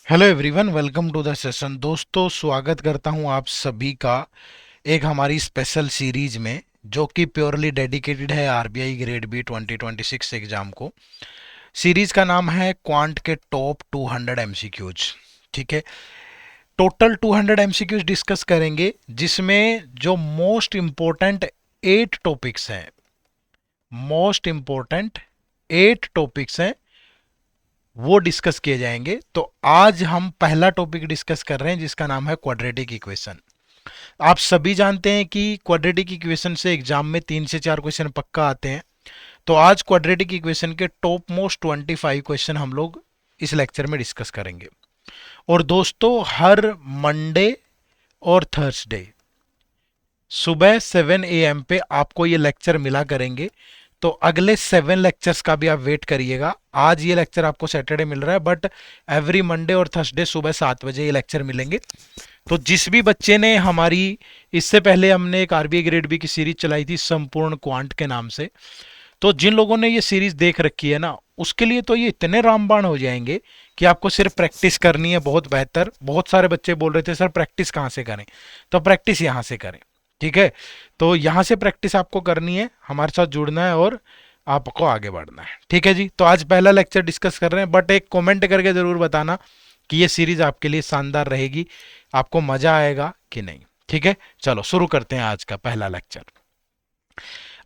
Hello everyone, welcome to the session. दोस्तों, स्वागत करता हूं आप सभी का एक हमारी स्पेशल सीरीज में, जो कि प्योरली डेडिकेटेड है आरबीआई ग्रेड बी 2026 एग्जाम को। सीरीज का नाम है क्वांट के टॉप 200 एमसीक्यूज। ठीक है, टोटल 200 एमसीक्यूज डिस्कस करेंगे, जिसमें जो मोस्ट इम्पोर्टेंट 8 टॉपिक्स हैं, मोस्ट इम्पोर्टेंट 8 टॉपिक्स हैं, वो डिस्कस किए जाएंगे। तो आज हम पहला टॉपिक डिस्कस कर रहे हैं, जिसका नाम है क्वाड्रेटिक इक्वेशन। आप सभी जानते हैं कि क्वाड्रेटिक इक्वेशन से एग्जाम में 3 से 4 क्वेश्चन पक्का आते हैं। तो आज क्वाड्रेटिक इक्वेशन के टॉप मोस्ट 25 क्वेश्चन हम लोग इस लेक्चर में डिस्कस करेंगे। और दोस्तों, हर मंडे और थर्सडे सुबह 7 AM पे आपको ये लेक्चर मिला करेंगे। तो अगले 7 लेक्चर्स का भी आप वेट करिएगा। आज ये लेक्चर आपको सैटरडे मिल रहा है, बट एवरी मंडे और थर्सडे सुबह 7 बजे ये लेक्चर मिलेंगे। तो जिस भी बच्चे ने हमारी, इससे पहले हमने एक आरबीआई ग्रेड बी की सीरीज चलाई थी संपूर्ण क्वांट के नाम से, तो जिन लोगों ने ये सीरीज देख रखी है ना, उसके लिए तो ये इतने रामबाण हो जाएंगे कि आपको सिर्फ प्रैक्टिस करनी है। बहुत बेहतर। बहुत सारे बच्चे बोल रहे थे सर प्रैक्टिस कहाँ से करें, तो प्रैक्टिस यहाँ से करें। ठीक है, तो यहाँ से प्रैक्टिस आपको करनी है, हमारे साथ जुड़ना है और आपको आगे बढ़ना है। ठीक है जी, तो आज पहला लेक्चर डिस्कस कर रहे हैं, बट एक कमेंट करके जरूर बताना कि ये सीरीज आपके लिए शानदार रहेगी, आपको मजा आएगा कि नहीं। ठीक है, चलो शुरू करते हैं आज का पहला लेक्चर।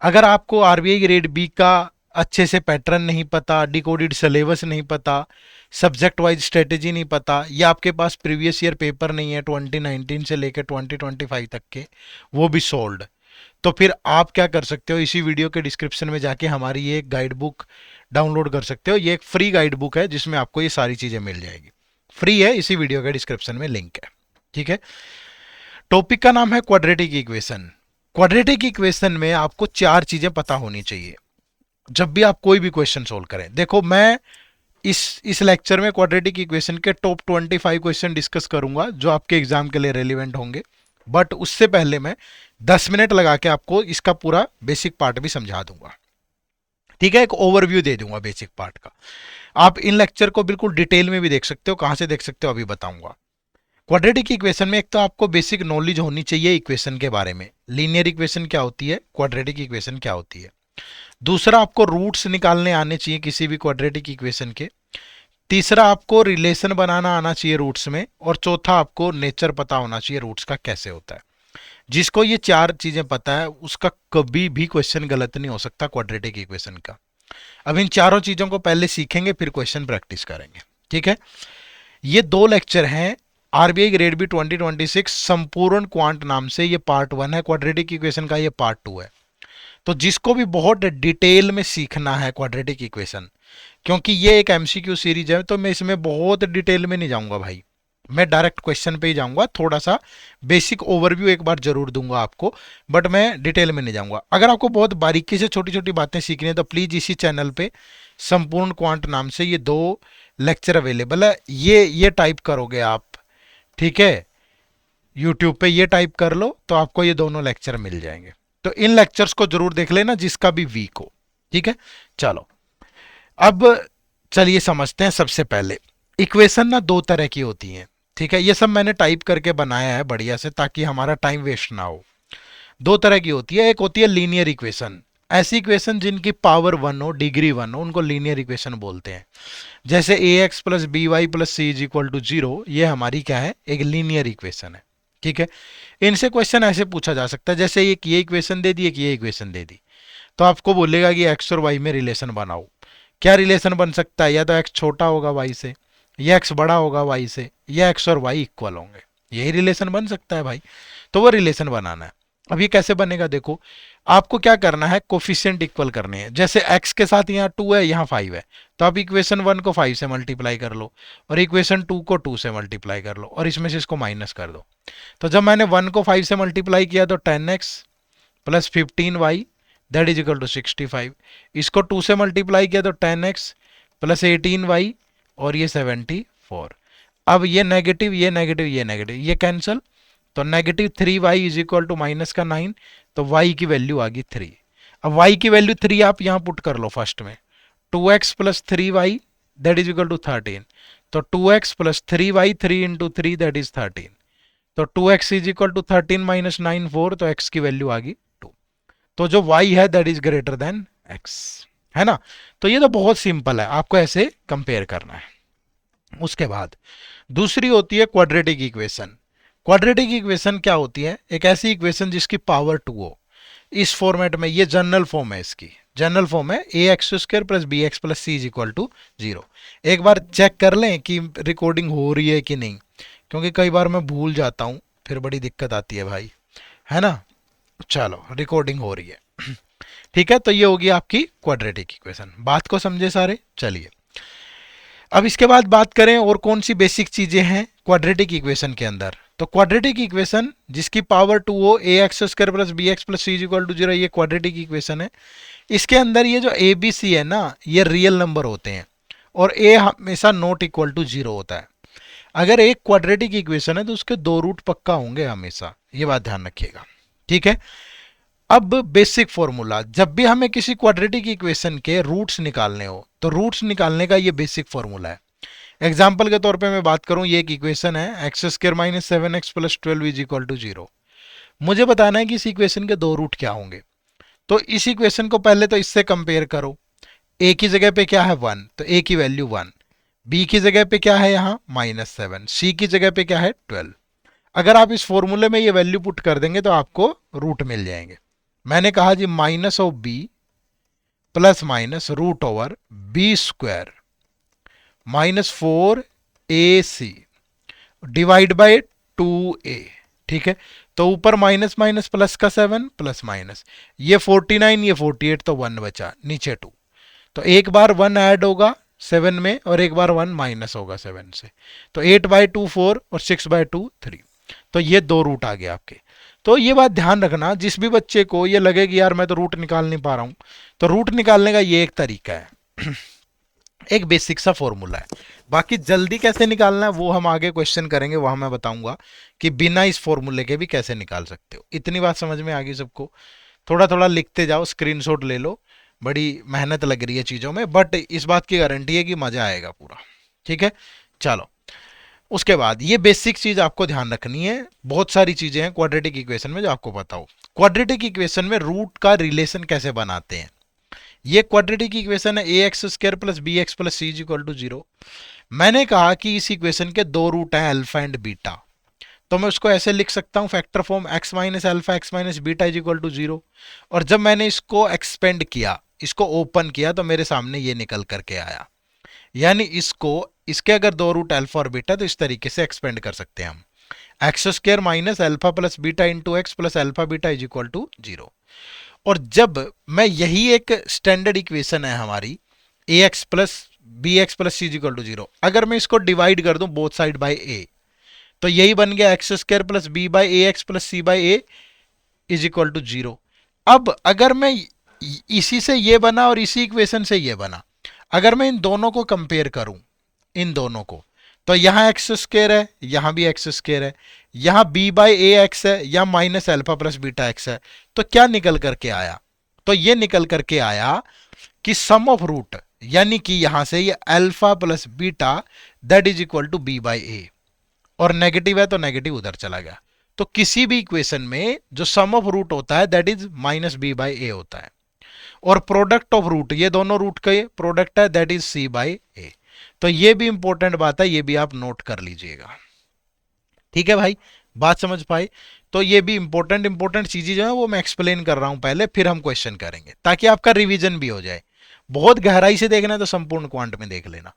अगर आपको आरबीआई ग्रेड बी का अच्छे से पैटर्न नहीं पता, डिकोडेड सिलेबस नहीं पता, सब्जेक्ट वाइज स्ट्रेटेजी नहीं पता, या आपके पास प्रीवियस ईयर पेपर नहीं है 2019 से लेकर 2025 तक के, वो भी सोल्ड, तो फिर आप क्या कर सकते हो, इसी वीडियो के डिस्क्रिप्शन में जाके हमारी ये एक गाइड बुक डाउनलोड कर सकते हो। ये एक फ्री गाइड बुक है, जिसमें आपको ये सारी चीज़ें मिल जाएगी। फ्री है, इसी वीडियो के डिस्क्रिप्शन में लिंक है। ठीक है, टॉपिक का नाम है क्वाड्रेटिक इक्वेशन। क्वाड्रेटिक इक्वेशन में आपको 4 चीज़ें पता होनी चाहिए जब भी आप कोई भी क्वेश्चन सोल्व करें। देखो, मैं इस लेक्चर में क्वाड्रेटिक इक्वेशन के टॉप 25 क्वेश्चन डिस्कस करूंगा, जो आपके एग्जाम के लिए रेलिवेंट होंगे। बट उससे पहले मैं 10 मिनट लगा के आपको इसका पूरा बेसिक पार्ट भी समझा दूंगा। ठीक है, एक ओवरव्यू दे दूंगा बेसिक पार्ट का। आप इन लेक्चर को बिल्कुल डिटेल में भी देख सकते हो, कहां से देख सकते हो अभी बताऊंगा। क्वाड्रेटिक इक्वेशन में एक तो आपको बेसिक नॉलेज होनी चाहिए इक्वेशन के बारे में, लीनियर इक्वेशन क्या होती है, क्वाड्रेटिक इक्वेशन क्या होती है। दूसरा, आपको रूट्स निकालने आने चाहिए किसी भी क्वाड्रेटिक इक्वेशन के। तीसरा, आपको रिलेशन बनाना आना चाहिए रूट्स में। और चौथा, आपको नेचर पता होना चाहिए रूट्स का कैसे होता है। जिसको ये 4 चीजें पता है, उसका कभी भी क्वेश्चन गलत नहीं हो सकता क्वाड्रेटिक इक्वेशन का। अब इन चारों चीजों को पहले सीखेंगे, फिर क्वेश्चन प्रैक्टिस करेंगे। ठीक है, ये 2 लेक्चर हैं आरबीआई ग्रेड बी 2026 संपूर्ण क्वांट नाम से। ये पार्ट 1 है क्वाड्रेटिक इक्वेशन का, ये पार्ट 2 है। तो जिसको भी बहुत डिटेल में सीखना है क्वाड्रेटिक इक्वेशन, क्योंकि ये एक एमसीक्यू सीरीज है, तो मैं इसमें बहुत डिटेल में नहीं जाऊंगा भाई, मैं डायरेक्ट क्वेश्चन पे ही जाऊंगा। थोड़ा सा बेसिक ओवरव्यू एक बार जरूर दूंगा आपको, बट मैं डिटेल में नहीं जाऊंगा। अगर आपको बहुत बारीकी से छोटी छोटी बातें सीखनी है, तो प्लीज इसी चैनल पे संपूर्ण क्वांट नाम से ये 2 लेक्चर अवेलेबल है। ये टाइप करोगे आप, ठीक है, यूट्यूब पे ये टाइप कर लो, तो आपको ये दोनों लेक्चर मिल जाएंगे। तो इन लेक्चर्स को जरूर देख लेना, जिसका भी वीक हो। ठीक है, चलो अब चलिए समझते हैं। सबसे पहले, इक्वेशन ना 2 तरह की होती हैं। ठीक है, ये सब मैंने टाइप करके बनाया है बढ़िया से, ताकि हमारा टाइम वेस्ट ना हो। 2 तरह की होती है। एक होती है लीनियर इक्वेशन। ऐसी इक्वेशन जिनकी पावर 1 हो, डिग्री 1 हो, उनको लीनियर इक्वेशन बोलते हैं। जैसे a x plus b y plus C is equal to 0, ये हमारी क्या है, एक लीनियर इक्वेशन है। ठीक है, इनसे क्वेश्चन ऐसे पूछा जा सकता है, जैसे एक ये इक्वेशन दे दी, एक ये इक्वेशन दे दी, तो आपको बोलेगा कि एक्स और वाई में रिलेशन बनाओ। क्या रिलेशन बन सकता है, या तो एक्स छोटा होगा वाई से, या एक्स बड़ा होगा वाई से, या एक्स और वाई इक्वल होंगे, यही रिलेशन बन सकता है भाई। तो वो रिलेशन बनाना है। अब ये कैसे बनेगा, देखो, आपको क्या करना है, कोफिशिएंट इक्वल करने हैं। जैसे x के साथ यहाँ 2 है, यहाँ 5 है, तो आप इक्वेशन 1 को 5 से मल्टीप्लाई कर लो, और इक्वेशन 2 को 2 से मल्टीप्लाई कर लो, और इसमें से इसको माइनस कर दो। तो जब मैंने 1 को 5 से मल्टीप्लाई किया, तो 10x plus 15y that is equal to 65। इसको 2 से मल्टीप्लाई किया, तो 10x प्लस 18y, और ये 74। अब ये नेगेटिव, ये नेगेटिव, ये नेगेटिव, ये कैंसिल, तो negative 3y is equal to minus का 9, तो y की वैल्यू आ गई 3। अब y की वैल्यू 3 आप यहां पुट कर लो फर्स्ट में, 2x plus 3y that is equal to 13। तो 2x plus 3y, 3 into 3 that is 13। तो 2x is equal to 13 minus 9 4, तो x की वैल्यू आ गई 2। तो जो y है that is greater than x, है ना। तो ये तो बहुत सिंपल है, आपको ऐसे कंपेयर करना है। उसके बाद दूसरी होती है क्वाड्रेटिक इक्वेशन। क्वाड्रेटिक इक्वेशन क्या होती है? एक ऐसी इक्वेशन जिसकी पावर 2 हो। इस फॉर्मेट में, ये जनरल फॉर्म है इसकी, जनरल फॉर्म है a x square plus B x plus C is equal to 0। एक बार चेक कर लें कि रिकॉर्डिंग हो रही है कि नहीं, क्योंकि कई बार मैं भूल जाता हूं, फिर बड़ी दिक्कत आती है भाई, है ना। चलो रिकॉर्डिंग हो रही है। ठीक है, तो ये होगी आपकी क्वाड्रेटिक इक्वेशन। बात को समझे सारे? चलिए अब इसके बाद बात करें और कौन सी बेसिक चीजें हैं क्वाड्रेटिक इक्वेशन के अंदर। तो क्वाड्रेटिक इक्वेशन जिसकी पावर 2 हो, a x square plus B x plus C is equal to 0, ये क्वाड्रेटिक इक्वेशन है। इसके अंदर ये जो ए बी सी है ना, ये रियल नंबर होते हैं और ए हमेशा नॉट इक्वल टू 0 होता है। अगर एक क्वाड्रेटिक इक्वेशन है तो उसके दो रूट पक्का होंगे हमेशा, ये बात ध्यान रखिएगा। ठीक है, अब बेसिक फॉर्मूला, जब भी हमें किसी क्वाड्रेटिक इक्वेशन के रूट्स निकालने हो तो रूट्स निकालने का ये बेसिक फॉर्मूला है। एग्जाम्पल के तौर पे मैं बात करूं, ये एक इक्वेशन है X square minus 7x plus 12 is equal to 0। मुझे बताना है कि इस इक्वेशन के दो रूट क्या होंगे। तो इस इक्वेशन को पहले तो इससे कंपेयर करो। ए की जगह पे क्या है 1, तो ए की वैल्यू 1। बी की जगह पे क्या है यहाँ -7, सी की जगह पे क्या है 12। अगर आप इस फॉर्मूले में ये वैल्यू पुट कर देंगे तो आपको रूट मिल जाएंगे। मैंने कहा जी minus of b plus minus root over b square -4ac divide by 2a। ठीक है, तो ऊपर माइनस माइनस प्लस का 7 प्लस माइनस, ये 49 ये 48, तो 1 बचा, नीचे 2। तो एक बार 1 ऐड होगा 7 में और एक बार 1 माइनस होगा 7 से। तो 8/2 4 और 6/2 3। तो ये दो रूट आ गए आपके। तो ये बात ध्यान रखना, जिस भी बच्चे को ये लगे कि यार मैं तो रूट निकाल नहीं पा रहा हूं, तो रूट निकालने का ये एक तरीका है। एक बेसिक सा फॉर्मूला है। बाकी जल्दी कैसे निकालना है वो हम आगे क्वेश्चन करेंगे, वहां मैं बताऊंगा कि बिना इस फॉर्मूले के भी कैसे निकाल सकते हो। इतनी बात समझ में आ गई सबको? थोड़ा थोड़ा लिखते जाओ, स्क्रीनशॉट ले लो। बड़ी मेहनत लग रही है चीज़ों में, बट इस बात की गारंटी है कि मज़ा आएगा पूरा। ठीक है, चलो उसके बाद ये बेसिक चीज़ आपको ध्यान रखनी है। बहुत सारी चीज़ें हैं क्वाड्रेटिक इक्वेशन में जो आपको पता हो। क्वाड्रेटिक इक्वेशन में रूट का रिलेशन कैसे बनाते हैं। ये क्वाड्रेटिक इक्वेशन है a x square plus B x plus c equal to 0। मैंने कहा कि इस इक्वेशन के दो रूट हैं अल्फा एंड बीटा, तो मैं उसको ऐसे लिख सकता हूं factor form X minus alpha X minus beta is equal to 0। और जब मैंने इसको एक्सपेंड किया, इसको ओपन किया, तो मेरे सामने ये निकल करके आया। यानी इसको, इसके अगर दो रूट अल्फा और बीटा, तो इस तरीके से एक्सपेंड कर सकते हैं हम, X square minus alpha plus beta into X plus alpha beta is equal to 0। और जब मैं, यही एक स्टैंडर्ड इक्वेशन है हमारी, a x plus B x plus c equal to 0, अगर मैं इसको डिवाइड कर दूं बोथ साइड बाय ए, तो यही बन गया X square plus B by A x plus C by A is equal to 0। अब अगर मैं इसी से ये बना और इसी इक्वेशन से ये बना, अगर मैं इन दोनों को कंपेयर करूं, इन दोनों को, तो यहां एक्स स्क्वायर है, यहां भी एक्स स्क्वायर है, यहां बी बाई ए एक्स है, या minus alpha plus beta x है, तो क्या निकल करके आया? तो ये निकल करके आया कि सम ऑफ रूट, यानी कि यहां से ये alpha plus beta that is equal to b by a, और नेगेटिव है तो नेगेटिव उधर चला गया। तो किसी भी इक्वेशन में जो सम ऑफ रूट होता है that is minus B by a होता है, और प्रोडक्ट ऑफ रूट, ये दोनों रूट का प्रोडक्ट है दैट इज सी बाई ए। तो ये भी इंपॉर्टेंट बात है, ये भी आप नोट कर लीजिएगा। ठीक है भाई, बात समझ पाए? तो ये भी इंपॉर्टेंट चीजें जो है वो मैं एक्सप्लेन कर रहा हूं पहले, फिर हम क्वेश्चन करेंगे ताकि आपका रिवीजन भी हो जाए। बहुत गहराई से देखना है तो संपूर्ण क्वांट में देख लेना।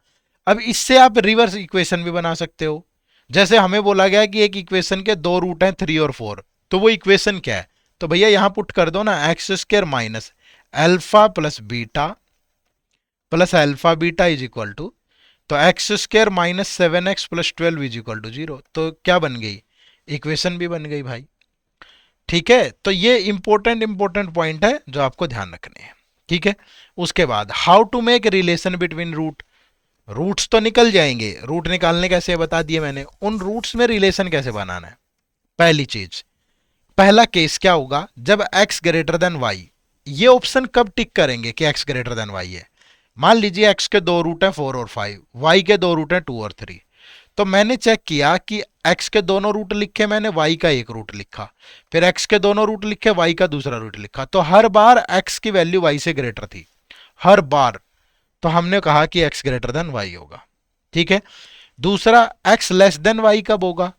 अब इससे आप रिवर्स इक्वेशन भी बना सकते हो। जैसे हमें बोला गया कि एक इक्वेशन के दो रूट हैं 3 और 4, तो वो इक्वेशन क्या है? तो भैया यहां पुट कर दो ना, x square minus alpha plus beta plus alpha beta is equal to, तो x square minus 7x plus 12 is equal to 0। तो क्या बन गई? इक्वेशन भी बन गई भाई। ठीक है, तो ये इंपॉर्टेंट पॉइंट है जो आपको ध्यान रखने हैं। ठीक है, उसके बाद how to make relation between root. Roots तो निकल जाएंगे, रूट निकालने कैसे बता दिए मैंने, उन रूट्स में रिलेशन कैसे बनाना है। पहली चीज, पहला केस क्या होगा, जब x ग्रेटर देन y। ये ऑप्शन कब टिक करेंगे कि x ग्रेटर देन y है? मान लीजिए एक्स के दो रूट हैं 4 और 5, वाई के दो रूट हैं 2 और 3। तो मैंने चेक किया कि एक्स के दोनों रूट लिखे मैंने, वाई का एक रूट लिखा, फिर एक्स के दोनों रूट लिखे, वाई का दूसरा रूट लिखा, तो हर बार एक्स की वैल्यू वाई से ग्रेटर थी, हर बार। तो हमने कहा कि एक्स ग्रेटर देन वाई होगा। ठीक है। दूसरा, एक्स लेस देन वाई कब होगा?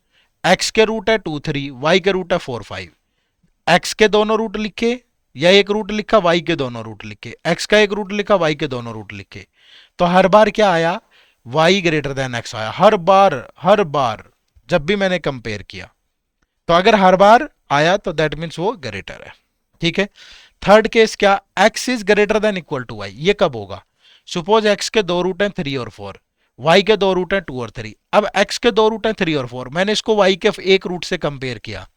एक्स के रूट है 2 3, वाई के रूट है 4 5। एक्स के दोनों रूट लिखे या एक रूट लिखा, वाई के दोनों रूट लिखे, एक्स का एक रूट लिखा, वाई के दोनों रूट लिखे, तो हर बार क्या आया? वाई ग्रेटर देन एक्स आया, हर बार, हर बार जब भी मैंने कंपेयर किया। तो अगर हर बार आया तो दैट मीन्स वो ग्रेटर है। ठीक है। थर्ड केस क्या? X is greater than equal to Y, ये कब होगा? सपोज एक्स के दो रूट हैं 3 और 4, वाई के दो रूट हैं 2 और 3। अब एक्स के दो रूट हैं 3 और 4, मैंने इसको वाई के एक रूट से कंपेयर किया,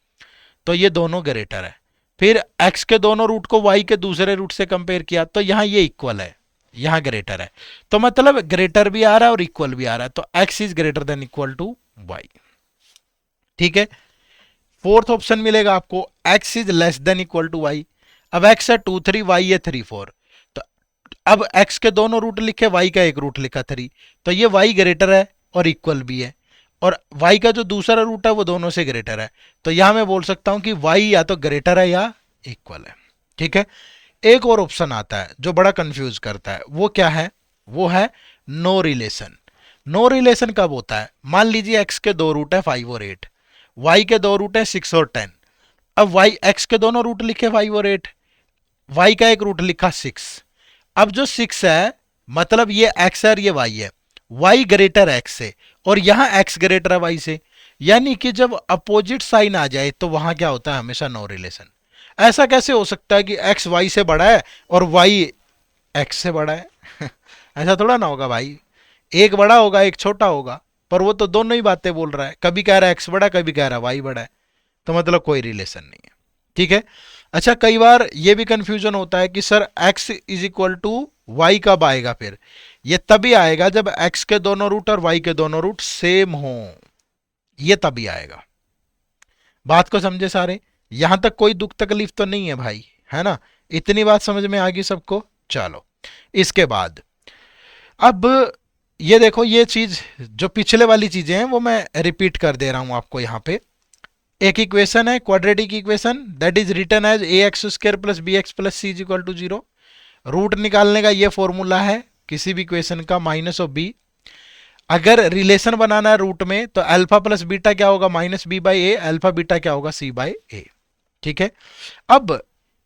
तो ये दोनों ग्रेटर है। फिर एक्स के दोनों रूट को वाई के दूसरे रूट से कंपेयर किया, तो यहां ये इक्वल है, यहां ग्रेटर है। तो मतलब ग्रेटर भी आ रहा है और इक्वल भी आ रहा है, तो X is greater than equal to Y. ठीक है। फोर्थ ऑप्शन मिलेगा आपको, X is less than equal to Y. अब एक्स है 2 3, वाई है 3 4। तो अब एक्स के दोनों रूट लिखे, वाई का एक रूट लिखा 3, तो ये वाई ग्रेटर है और इक्वल भी है, और y का जो दूसरा रूट है वो दोनों से ग्रेटर है। तो यहां मैं बोल सकता हूं कि y या तो ग्रेटर है या इक्वल है। ठीक है। एक और ऑप्शन आता है जो बड़ा कंफ्यूज करता है, वो क्या है? वो है नो रिलेशन। नो रिलेशन कब होता है? मान लीजिए x के दो रूट है 5 और 8, y के दो रूट है 6 और 10। अब y x के दोनों रूट लिखे 5 और 8, y का एक रूट लिखा 6। अब जो 6 है, मतलब ये x है और ये y है, y ग्रेटर x से, और यहां x ग्रेटर है y से। यानी कि जब अपोजिट साइन आ जाए तो वहां क्या होता है? हमेशा नो रिलेशन। ऐसा कैसे हो सकता है कि x y से बड़ा है और y x से बड़ा है? ऐसा थोड़ा ना होगा भाई, एक बड़ा होगा एक छोटा होगा, पर वो तो दोनों ही बातें बोल रहा है, कभी कह रहा है x बड़ा, कभी कह रहा है y बड़ा है, तो मतलब कोई रिलेशन नहीं है। ठीक है। अच्छा, कई बार ये भी कंफ्यूजन होता है कि sir x is equal to Y कब आएगा? फिर ये तभी आएगा जब x के दोनों रूट और y के दोनों रूट सेम हो, ये तभी आएगा। बात को समझे सारे? यहां तक कोई दुख तकलीफ तो नहीं है भाई, है ना? इतनी बात समझ में आ गई सबको? चलो, इसके बाद अब ये देखो, ये चीज जो पिछले वाली चीजें हैं वो मैं रिपीट कर दे रहा हूं आपको यहां पे। एक इक्वेशन है quadratic equation, that is written as A x square plus B x plus C is equal to 0। Root निकालने का ये फॉर्मूला है किसी भी इक्वेशन का, माइनस ऑफ बी। अगर रिलेशन बनाना है रूट में तो अल्फा प्लस बीटा क्या होगा? Minus B by A, alpha beta क्या होगा? C by A. ठीक है। अब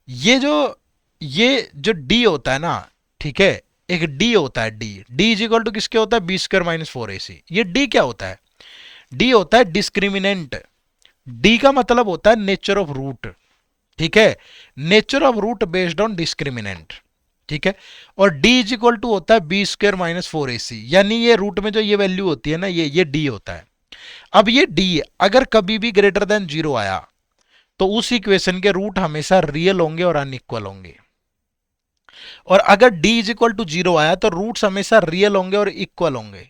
ये जो डी होता है ना, ठीक है, एक डी होता है, डी इज इक्वल टू किसके होता है? B square minus 4ac। ये डी क्या होता है? डी होता है डिस्क्रिमिनेंट। डी का मतलब होता है नेचर ऑफ रूट। ठीक है, nature of root based on discriminant. ठीक है। और डी इज इक्वल टू होता है बी स्क्र माइनस 4ac, यानी ये रूट में जो ये वैल्यू होती है ना, ये डी होता है। अब ये डी अगर कभी भी ग्रेटर देन 0 आया तो उस इक्वेशन के रूट हमेशा रियल होंगे और अनइक्वल होंगे, और अगर डी इज इक्वल टू 0 आया तो रूट्स हमेशा रियल होंगे और इक्वल होंगे,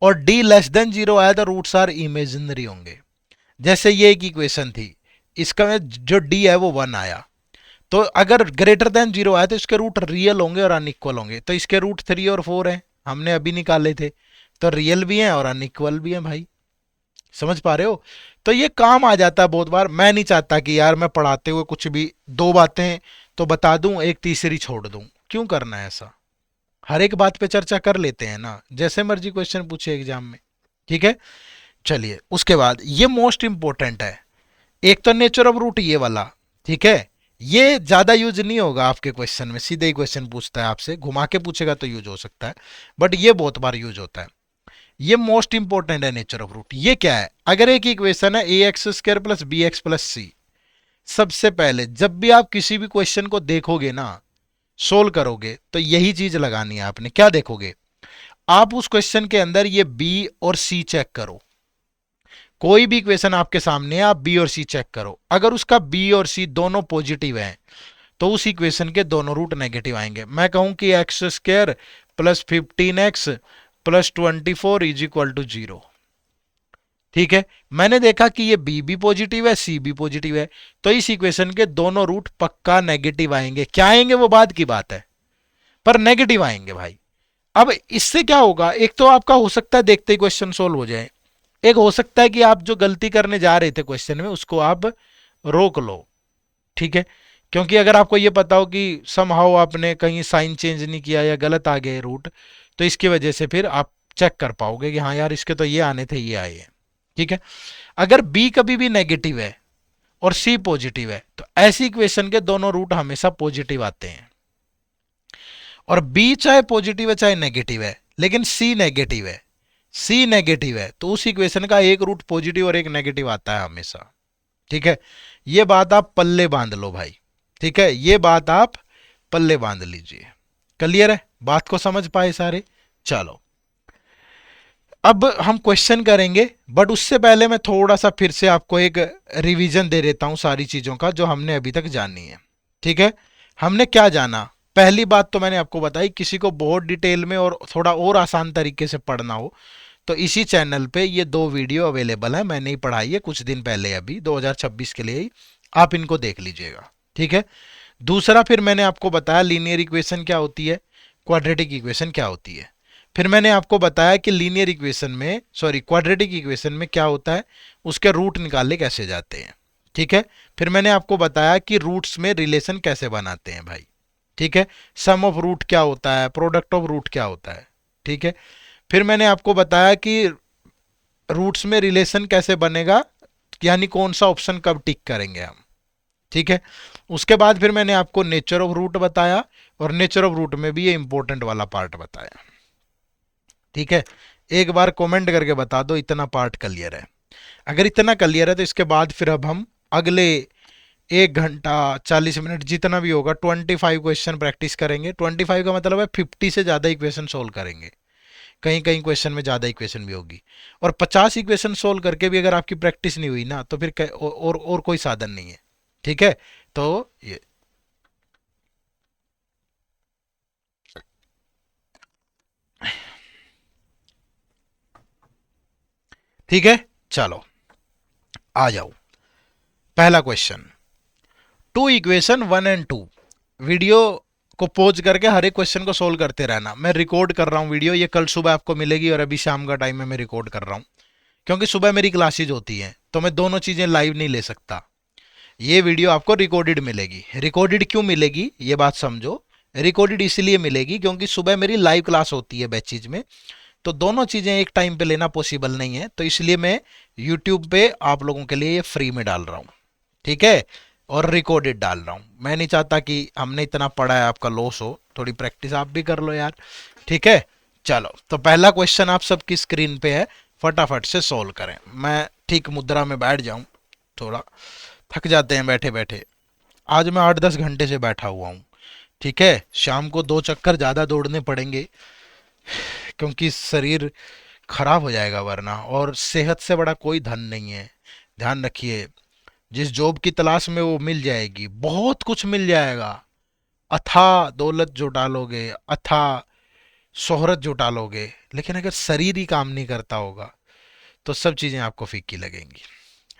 और डी लेस देन 0 आया तो रूट्स आर इमेजिनरी होंगे। जैसे ये एक इक्वेशन थी, इसका जो डी है वो 1 आया, तो अगर ग्रेटर देन 0 आया तो इसके रूट रियल होंगे और अनइक्वल होंगे। तो इसके रूट 3 और 4 हैं, हमने अभी निकाले थे, तो रियल भी हैं और अनइक्वल भी हैं भाई। समझ पा रहे हो? तो ये काम आ जाता है बहुत बार। मैं नहीं चाहता कि यार मैं पढ़ाते हुए कुछ भी दो बातें तो बता दूं, एक तीसरी छोड़ दूं। क्यों करना है ऐसा? हर एक बात पे चर्चा कर लेते हैं ना, जैसे मर्जी क्वेश्चन पूछे एग्जाम में। ठीक है। चलिए, उसके बाद ये मोस्ट इंपॉर्टेंट है, एक तो नेचर ऑफ रूट ये वाला। ठीक है, ये ज्यादा यूज नहीं होगा आपके क्वेश्चन में, सीधे ही क्वेश्चन पूछता है आपसे, घुमा के पूछेगा तो यूज हो सकता है, बट ये बहुत बार यूज होता है। ये मोस्ट इंपॉर्टेंट है नेचर ऑफ रूट। ये क्या है? अगर एक इक्वेशन है a x square plus B x plus c, सबसे पहले जब भी आप किसी भी क्वेश्चन को देखोगे ना, सोल्व करोगे, तो यही चीज लगानी है आपने। क्या देखोगे आप उस क्वेश्चन के अंदर? ये बी और सी चेक करो। कोई भी इक्वेशन आपके सामने है, आप बी और सी चेक करो। अगर उसका बी और सी दोनों पॉजिटिव हैं तो उस इक्वेशन के दोनों रूट नेगेटिव आएंगे। मैं कहूं कि X square plus 15x plus 24 is equal to 0। ठीक है, मैंने देखा कि ये बी भी पॉजिटिव है, सी भी पॉजिटिव है, तो इस इक्वेशन के दोनों रूट पक्का नेगेटिव आएंगे। क्या आएंगे वो बाद की बात है, पर नेगेटिव आएंगे भाई। अब इससे क्या होगा, एक तो आपका हो सकता है देखते ही क्वेश्चन सोल्व हो जाए, एक हो सकता है कि आप जो गलती करने जा रहे थे क्वेश्चन में उसको आप रोक लो। ठीक है, क्योंकि अगर आपको ये पता हो कि समहाउ आपने कहीं साइन चेंज नहीं किया या गलत आ गए रूट, तो इसकी वजह से फिर आप चेक कर पाओगे कि हाँ यार इसके तो ये आने थे, ये आए हैं। ठीक है, अगर बी कभी भी नेगेटिव है और सी पॉजिटिव है तो ऐसी इक्वेशन के दोनों रूट हमेशा पॉजिटिव आते हैं। और बी चाहे पॉजिटिव है चाहे नेगेटिव है, लेकिन सी नेगेटिव है, सी नेगेटिव है तो उस इक्वेशन का एक रूट पॉजिटिव और एक नेगेटिव आता है हमेशा। ठीक है, ये बात आप पल्ले बांध लो भाई। ठीक है, ये बात आप पल्ले बांध लीजिए। क्लियर है, बात को समझ पाए सारे? चलो, अब हम क्वेश्चन करेंगे, बट उससे पहले मैं थोड़ा सा फिर से आपको एक रिवीजन दे देता हूं सारी चीजों का जो हमने अभी तक जानी है। ठीक है, हमने क्या जाना? पहली बात तो मैंने आपको बताई, किसी को बहुत डिटेल में और थोड़ा और आसान तरीके से पढ़ना हो तो इसी चैनल पे ये 2 वीडियो अवेलेबल है, मैंने ही पढ़ाई है कुछ दिन पहले, अभी 2026 के लिए ही, आप इनको देख लीजिएगा। ठीक है, दूसरा फिर मैंने आपको बताया लीनियर इक्वेशन क्या होती है, क्वाड्रेटिक इक्वेशन क्या होती है। फिर मैंने आपको बताया कि लीनियर इक्वेशन में, सॉरी क्वाड्रेटिक इक्वेशन में क्या होता है, उसके रूट निकाले कैसे जाते हैं। ठीक है, फिर मैंने आपको बताया कि रूट्स में रिलेशन कैसे बनाते हैं भाई। ठीक है, सम ऑफ रूट क्या होता है, प्रोडक्ट ऑफ रूट क्या होता है। ठीक है, फिर मैंने आपको बताया कि रूट्स में रिलेशन कैसे बनेगा, यानी कौन सा ऑप्शन कब टिक करेंगे हम। ठीक है, उसके बाद फिर मैंने आपको नेचर ऑफ रूट बताया, और नेचर ऑफ रूट में भी ये इंपॉर्टेंट वाला पार्ट बताया। ठीक है, एक बार कमेंट करके बता दो इतना पार्ट क्लियर है। अगर इतना क्लियर है तो इसके बाद फिर अब हम अगले 1 घंटा 40 मिनट जितना भी होगा 25 क्वेश्चन प्रैक्टिस करेंगे। 25 का मतलब है 50 से ज़्यादा इक्वेशन सोल्व करेंगे, कहीं कहीं क्वेश्चन में ज़्यादा इक्वेशन भी होगी। और 50 इक्वेशन सोल्व करके भी अगर आपकी प्रैक्टिस नहीं हुई ना तो फिर और कोई साधन नहीं है। ठीक है, तो ये ठीक है, चलो आ जाओ। पहला question, two equation 1 and 2। Video को पॉज करके हर एक क्वेश्चन को सोल्व करते रहना। मैं रिकॉर्ड कर रहा हूँ वीडियो, ये कल सुबह आपको मिलेगी और अभी शाम का टाइम में मैं रिकॉर्ड कर रहा हूँ, क्योंकि सुबह मेरी क्लासेज होती हैं तो मैं दोनों चीज़ें लाइव नहीं ले सकता। ये वीडियो आपको रिकॉर्डेड मिलेगी। रिकॉर्डेड क्यों मिलेगी ये बात समझो। रिकॉर्डेड इसलिए मिलेगी क्योंकि सुबह मेरी लाइव क्लास होती है बैचेज में, तो दोनों चीज़ें एक टाइम पे लेना पॉसिबल नहीं है, तो इसलिए मैं यूट्यूब पे आप लोगों के लिए ये फ्री में डाल रहा हूँ। ठीक है, और रिकॉर्डेड डाल रहा हूँ। मैं नहीं चाहता कि हमने इतना पढ़ा है आपका लॉस हो, थोड़ी प्रैक्टिस आप भी कर लो यार। ठीक है, चलो तो पहला क्वेश्चन आप सबकी स्क्रीन पे है, फटाफट से सॉल्व करें। मैं ठीक मुद्रा में बैठ जाऊं, थोड़ा थक जाते हैं बैठे बैठे। आज मैं 8-10 घंटे से बैठा हुआ हूँ। ठीक है, शाम को 2 चक्कर ज़्यादा दौड़ने पड़ेंगे क्योंकि शरीर खराब हो जाएगा वरना, और सेहत से बड़ा कोई धन नहीं है। ध्यान रखिए, जिस जॉब की तलाश में वो मिल जाएगी, बहुत कुछ मिल जाएगा। अथा दौलत जुटा लोगे, अथा शोहरत जुटा लोगे, लेकिन अगर शरीर ही काम नहीं करता होगा तो सब चीज़ें आपको फीकी लगेंगी,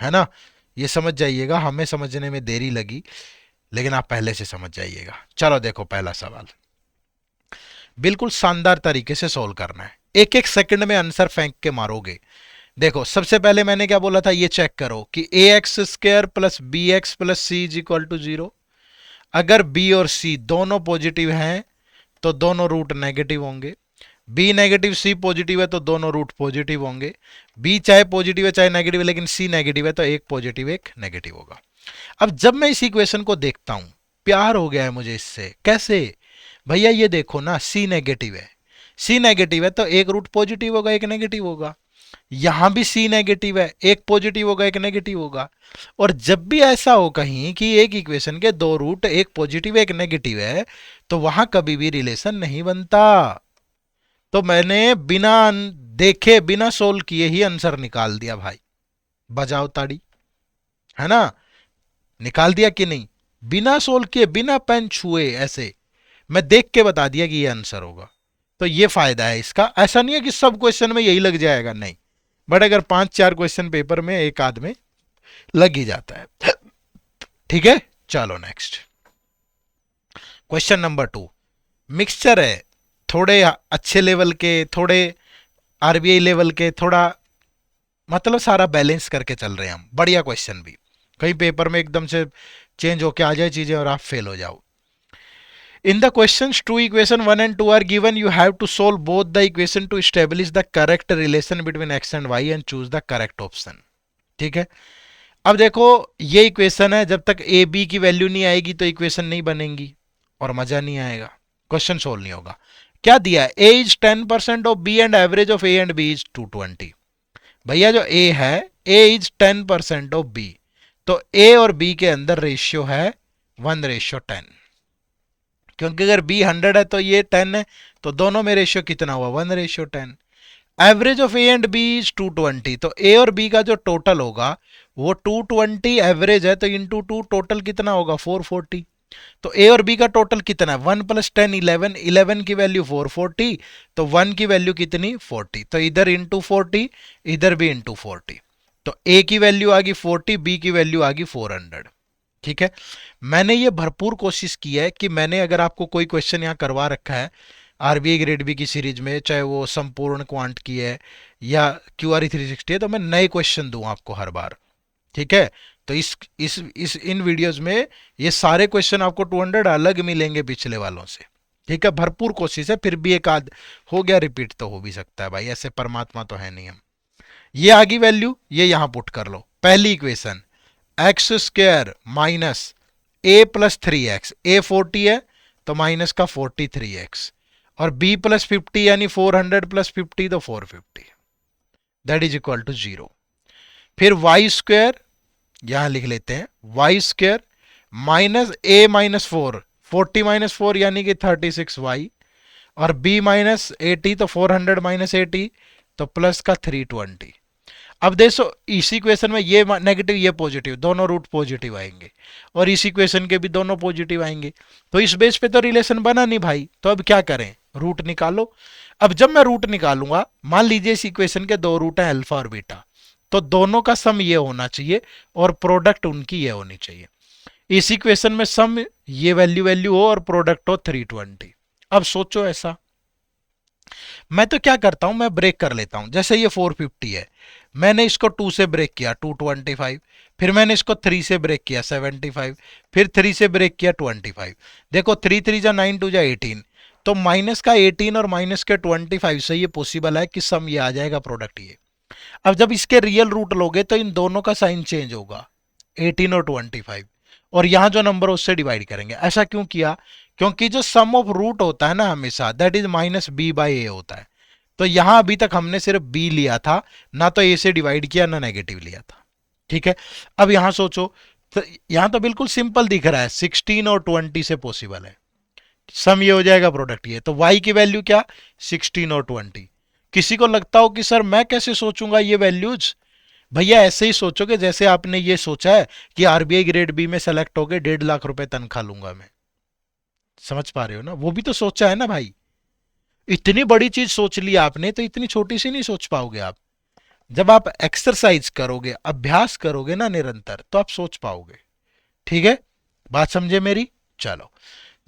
है ना। ये समझ जाइएगा, हमें समझने में देरी लगी लेकिन आप पहले से समझ जाइएगा। चलो देखो, पहला सवाल बिल्कुल शानदार तरीके से सोल्व करना है, एक एक सेकंड में आंसर फेंक के मारोगे। देखो सबसे पहले मैंने क्या बोला था, ये चेक करो कि a x square plus B x plus C is equal to 0। अगर बी और सी दोनों पॉजिटिव हैं तो दोनों रूट नेगेटिव होंगे। बी नेगेटिव सी पॉजिटिव है तो दोनों रूट पॉजिटिव होंगे। बी चाहे पॉजिटिव है चाहे नेगेटिव है, लेकिन सी नेगेटिव है तो एक पॉजिटिव एक नेगेटिव होगा। अब जब मैं इस इक्वेशन को देखता हूं, प्यार हो गया है मुझे इससे। कैसे? भैया ये देखो ना, सी नेगेटिव है, सी नेगेटिव है तो एक रूट पॉजिटिव होगा एक नेगेटिव होगा। यहां भी सी नेगेटिव है, एक पॉजिटिव होगा एक नेगेटिव होगा। और जब भी ऐसा हो कहीं कि एक इक्वेशन के 2 रूट, एक पॉजिटिव एक नेगेटिव है, तो वहां कभी भी रिलेशन नहीं बनता। तो मैंने बिना देखे बिना सोल्व किए ही आंसर निकाल दिया भाई। बजाओ ताड़ी, है ना। निकाल दिया कि नहीं? बिना सोल्व किए, बिना पेन छुए, ऐसे मैं देख के बता दिया कि ये आंसर होगा। तो ये फायदा है इसका। ऐसा नहीं है कि सब क्वेश्चन में यही लग जाएगा, नहीं, बट अगर 5-4 क्वेश्चन पेपर में एक आध में लग ही जाता है। ठीक है, चलो नेक्स्ट क्वेश्चन नंबर 2। मिक्सचर है थोड़े अच्छे लेवल के, थोड़े आरबीआई लेवल के, थोड़ा मतलब सारा बैलेंस करके चल रहे हैं हम। बढ़िया क्वेश्चन भी, कहीं पेपर में एकदम से चेंज होके आ जाए चीजें और आप फेल हो जाओ। In the questions, two equation 1 and 2 are given. You have to solve both the equation to establish the correct relation between x and y and choose the correct option. ठीक है। अब देखो ये इक्वेशन है, जब तक ए बी की value नहीं आएगी तो इक्वेशन नहीं बनेगी और मजा नहीं आएगा, क्वेश्चन सोल्व नहीं होगा। क्या दिया है? A is 10% of b and average of A and B is 220। भैया जो ए है, ए इज 10% ऑफ बी, तो ए और बी के अंदर रेशियो है 1:10, क्योंकि अगर बी 100 है तो ये 10 है, तो दोनों में रेशियो कितना हुआ? 1:10। Average of A and B is 220, तो ए और बी का जो टोटल होगा वो 220 एवरेज है, तो इंटू 2 टोटल कितना होगा? 440। तो ए और बी का टोटल कितना है? 1 + 10 11, 11 की वैल्यू 440, तो 1 की वैल्यू कितनी? 40, तो इधर इंटू 40, इधर भी इंटू 40, तो ए की वैल्यू आ गई 40, बी की वैल्यू आ गई 400। ठीक है। मैंने ये भरपूर कोशिश की है कि मैंने अगर आपको कोई क्वेश्चन यहाँ करवा रखा है आरबीआई ग्रेड बी की सीरीज में, चाहे वो संपूर्ण क्वांट की है या क्यूआरई 360 है, तो मैं नए क्वेश्चन दूं आपको हर बार। ठीक है। तो इस इन वीडियोस में ये सारे क्वेश्चन आपको 200 अलग मिलेंगे पिछले वालों से। ठीक है। भरपूर कोशिश है, फिर भी एक आध हो गया रिपीट तो हो भी सकता है भाई, ऐसे परमात्मा तो है नहीं हम। ये आगे वैल्यू ये यहां पुट कर लो। पहली इक्वेशन एक्स स्क्वायर माइनस ए प्लस 3x, ए 40 है तो माइनस का 43x, और b प्लस 50 यानी 400 प्लस 50 तो 450, दैट इज इक्वल टू 0। फिर वाई स्क्वायर यहां लिख लेते हैं, वाई स्क्वायर माइनस ए माइनस 4, 40 माइनस 4 यानी कि 36y, और b माइनस 80 तो 400 माइनस 80 तो प्लस का 320। अब देखो इसी इक्वेशन में ये नेगेटिव ये पॉजिटिव, दोनों रूट पॉजिटिव आएंगे, और इस इक्वेशन के भी दोनों पॉजिटिव आएंगे, तो इस बेस पे तो रिलेशन बना नहीं भाई। तो अब क्या करें? रूट निकालो। अब जब मैं रूट निकालूंगा, मान लीजिए इस इक्वेशन के दो रूट हैं अल्फा और बीटा, तो दोनों का सम ये होना चाहिए और प्रोडक्ट उनकी ये होनी चाहिए। इस इक्वेशन में सम ये वैल्यू वैल्यू हो और प्रोडक्ट हो 320। अब सोचो ऐसा, मैं तो क्या करता हूं, मैं ब्रेक कर लेता हूं। जैसे ये 450 है, मैंने इसको 2 से ब्रेक किया 225, फिर मैंने इसको 3 से ब्रेक किया 75, फिर 3 से ब्रेक किया 25। देखो 3 3 जा 9 2 जा 18, तो माइनस का 18 और माइनस के 25 से ये पॉसिबल है कि सम ये आ जाएगा, प्रोडक्ट ये। अब जब इसके रियल रूट लोगे तो इन दोनों का साइन चेंज होगा, 18 और 25, और यहां जो नंबर उससे डिवाइड करेंगे। ऐसा क्यों किया? क्योंकि जो सम ऑफ रूट होता है ना हमेशा that is minus B by a होता है, तो यहां अभी तक हमने सिर्फ बी लिया था, ना तो ए से डिवाइड किया ना नेगेटिव लिया था। ठीक है। अब यहां सोचो, तो यहां तो बिल्कुल सिंपल दिख रहा है, 16 और 20 से पॉसिबल है, सम ये हो जाएगा, प्रोडक्ट ये। तो y की वैल्यू क्या? 16 और 20। किसी को लगता हो कि सर मैं कैसे सोचूंगा ये वैल्यूज? भैया ऐसे ही सोचोगे जैसे आपने ये सोचा है कि आरबीआई ग्रेड बी में सेलेक्ट होकर 1.5 लाख रुपए तनख्वाह लूंगा मैं। समझ पा रहे हो ना? वो भी तो सोचा है ना भाई। इतनी बड़ी चीज सोच ली आपने, तो इतनी छोटी सी नहीं सोच पाओगे आप। जब आप एक्सरसाइज करोगे, अभ्यास करोगे ना निरंतर, तो आप सोच पाओगे। ठीक है, बात समझे मेरी? चलो,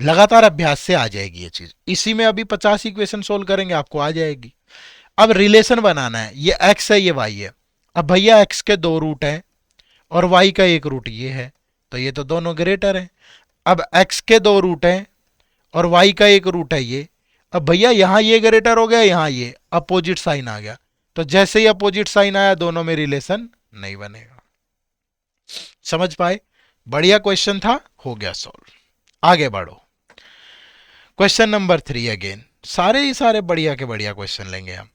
लगातार अभ्यास से आ जाएगी ये चीज। इसी में अभी 50 इक्वेशन सोल्व करेंगे, आपको आ जाएगी। अब रिलेशन बनाना है, ये एक्स है ये वाई है। अब भैया एक्स के दो रूट हैं और वाई का एक रूट ये है, तो ये तो दोनों ग्रेटर हैं। अब एक्स के दो रूट हैं और वाई का एक रूट है ये। अब भैया यहां ये ग्रेटर हो गया, यहां ये अपोजिट साइन आ गया, तो जैसे ही अपोजिट साइन आया दोनों में रिलेशन नहीं बनेगा। समझ पाए? बढ़िया क्वेश्चन था, हो गया सॉल्व। आगे बढ़ो, क्वेश्चन नंबर 3 अगेन। सारे ही सारे बढ़िया के बढ़िया क्वेश्चन लेंगे हम।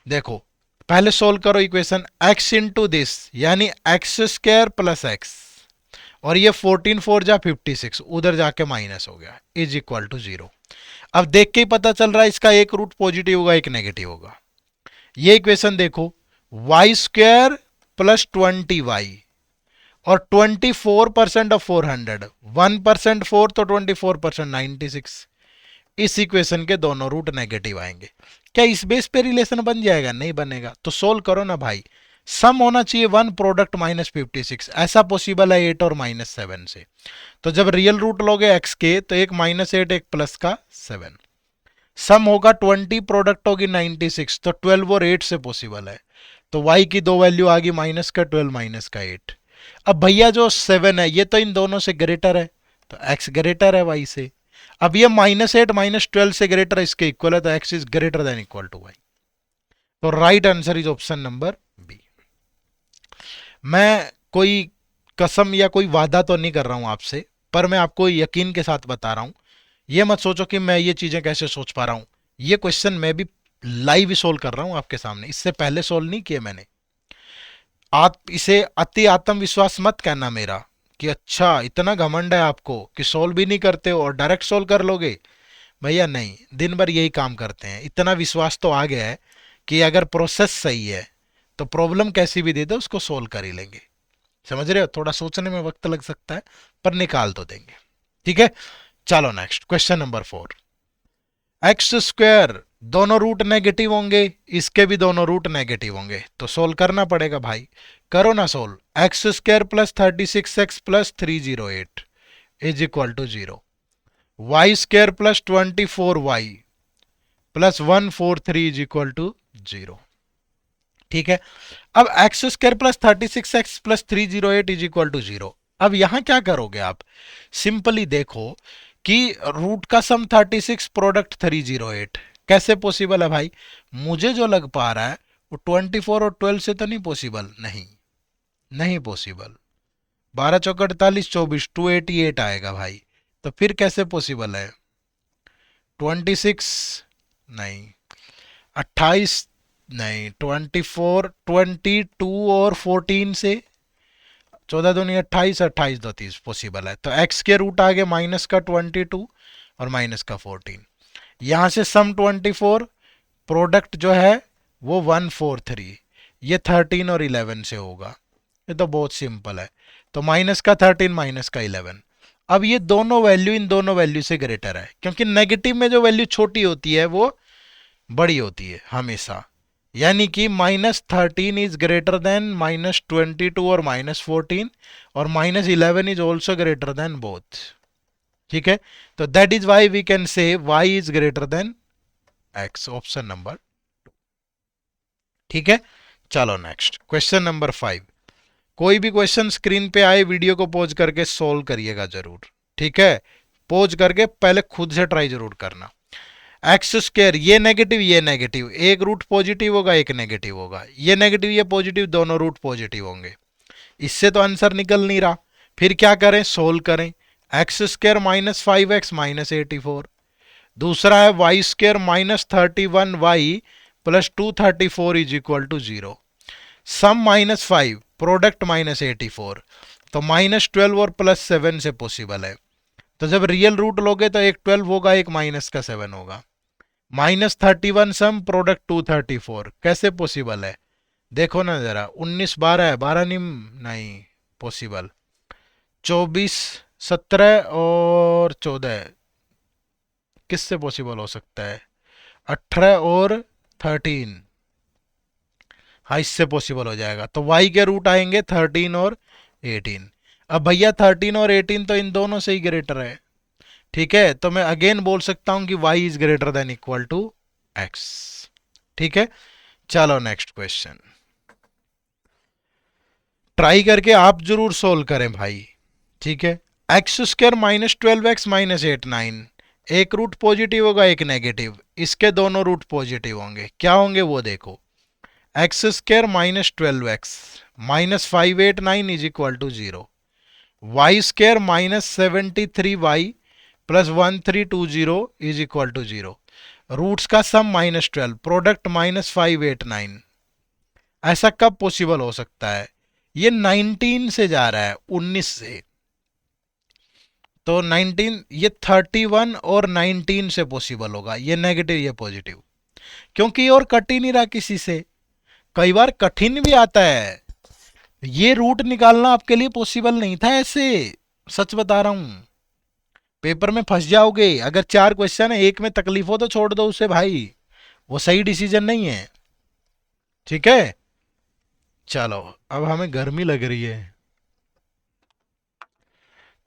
देखो पहले सोल्व करो इक्वेशन x इंटू दिस, यानी एक्स स्क्वायर प्लस एक्स, और ये 14 4 जा 56, उधर जाके माइनस हो गया, इज इक्वल टू 0। अब देख के ही पता चल रहा है इसका एक रूट पॉजिटिव होगा एक नेगेटिव होगा। ये इक्वेशन देखो, वाई स्क्वायर प्लस 20y और 24% ऑफ 400, 1% 4 तो 24% 96। इस इक्वेशन के दोनों रूट नेगेटिव आएंगे। क्या इस बेस पे रिलेशन बन जाएगा? नहीं बनेगा। तो सोल्व करो ना भाई, सम होना चाहिए 1 प्रोडक्ट -56, ऐसा पॉसिबल है 8 और -7 से। तो जब रियल रूट लोगे x के, तो एक -8 एक प्लस का 7, सम होगा 20, प्रोडक्ट होगी 96, तो 12 और 8 से पॉसिबल है। तो y की दो वैल्यू आ गई, माइनस का 12 माइनस का 8। अब भैया जो 7 है ये तो इन दोनों से ग्रेटर है, तो x ग्रेटर है y से। अब ये -8 -12 से ग्रेटर है, इसके इक्वल है, तो x is greater than equal to y। तो right answer is option number B. मैं कोई कसम या कोई वादा तो नहीं कर रहा हूं आपसे, पर मैं आपको यकीन के साथ बता रहा हूं। ये मत सोचो कि मैं ये चीजें कैसे सोच पा रहा हूं। ये क्वेश्चन मैं भी लाइव सोल्व कर रहा हूं आपके सामने, इससे पहले सोल्व नहीं किए मैंने। आप इसे अति आत्मविश्वास मत कहना मेरा कि अच्छा इतना घमंड है आपको कि सोल्व भी नहीं करते हो और डायरेक्ट सोल्व कर लोगे। भैया नहीं, दिन भर यही काम करते हैं। इतना विश्वास तो आ गया है कि अगर प्रोसेस सही है तो प्रॉब्लम कैसी भी दे दो उसको सोल्व कर ही लेंगे। समझ रहे हो, थोड़ा सोचने में वक्त लग सकता है पर निकाल तो देंगे। ठीक है, चलो next question number 4। X square दोनों रूट नेगेटिव होंगे, इसके भी दोनों रूट नेगेटिव होंगे, तो सोल्व करना पड़ेगा भाई। करो ना solve. X square plus 36x plus 308 is equal to 0। Y square plus 24y plus 143 is equal to 0। ठीक है, अब X square plus 36x plus 308 is equal to 0। अब यहां क्या करोगे आप, सिंपली देखो कि रूट का सम 36, प्रोडक्ट 308 कैसे पॉसिबल है भाई। मुझे जो लग पा रहा है वो 24 और 12 से तो नहीं पॉसिबल, नहीं नहीं पॉसिबल। 12 चौक 48, 24, 288 आएगा भाई। तो फिर कैसे पॉसिबल है, 26 नहीं, 28 नहीं, 24, 22 और 14 से 14 दूनी 28, 28 दो 30 पॉसिबल है। तो x के रूट आ गए माइनस का 22 और माइनस का 14। यहां से सम 24, प्रोडक्ट जो है वो 143, ये 13 और 11 से होगा। ये तो बहुत सिंपल है। तो माइनस का 13 माइनस का 11। अब ये दोनों वैल्यू इन दोनों वैल्यू से ग्रेटर है, क्योंकि नेगेटिव में जो वैल्यू छोटी होती है वो बड़ी होती है हमेशा। यानी कि -13 इज ग्रेटर देन -22 और -14, और -11 is also greater than both. ठीक है, तो that is why we can say y is greater than x, option number. ठीक है, चलो नेक्स्ट क्वेश्चन नंबर 5। कोई भी क्वेश्चन स्क्रीन पे आए वीडियो को पॉज करके सोल्व करिएगा जरूर। ठीक है, पॉज करके पहले खुद से ट्राई जरूर करना। एक्स स्क्वायर, ये नेगेटिव, एक रूट पॉजिटिव होगा एक नेगेटिव होगा, ये नेगेटिव ये पॉजिटिव दोनों रूट पॉजिटिव होंगे। इससे तो आंसर निकल नहीं रहा, फिर क्या करें, सोल्व करें। एक्स स्क्वायर -5x -84, दूसरा है Y square -31y plus 234 is equal to 0। Sum -5, product -84, तो -12 और +7 से पॉसिबल है। तो जब रियल रूट लोगे तो एक 12 होगा एक माइनस का 7 होगा। -31 सम, प्रोडक्ट 234 कैसे पॉसिबल है, देखो ना जरा। 19 12 है, 12 नहीं पॉसिबल। 24 17 और 14 किससे पॉसिबल हो सकता है, 18 और 13, हाँ इससे पॉसिबल हो जाएगा। तो y के रूट आएंगे 13 और 18। अब भैया 13 और 18 तो इन दोनों से ही ग्रेटर है। ठीक है, तो मैं अगेन बोल सकता हूं कि y is greater than equal to x। ठीक है, चलो नेक्स्ट क्वेश्चन। ट्राई करके आप जरूर सोल्व करें भाई। ठीक है, एक्स स्क्र -12x -8 9, एक रूट पॉजिटिव होगा एक नेगेटिव, इसके दोनों रूट पॉजिटिव होंगे, क्या होंगे वो देखो। X square -12x -589 is equal to 0। Y square -73y plus 1320 is equal to 0। Roots का सम -12, प्रोडक्ट -589। ऐसा कब पॉसिबल हो सकता है, ये 19 से जा रहा है 19 से, तो 19 ये 31 और 19 से पॉसिबल होगा, ये नेगेटिव ये पॉजिटिव, क्योंकि और कट ही नहीं रहा किसी से। कई बार कठिन भी आता है, ये रूट निकालना आपके लिए पॉसिबल नहीं था ऐसे, सच बता रहा हूं। पेपर में फंस जाओगे, अगर 4 क्वेश्चन है एक में तकलीफ हो तो छोड़ दो उसे भाई, वो सही डिसीजन नहीं है। ठीक है, चलो अब हमें गर्मी लग रही है,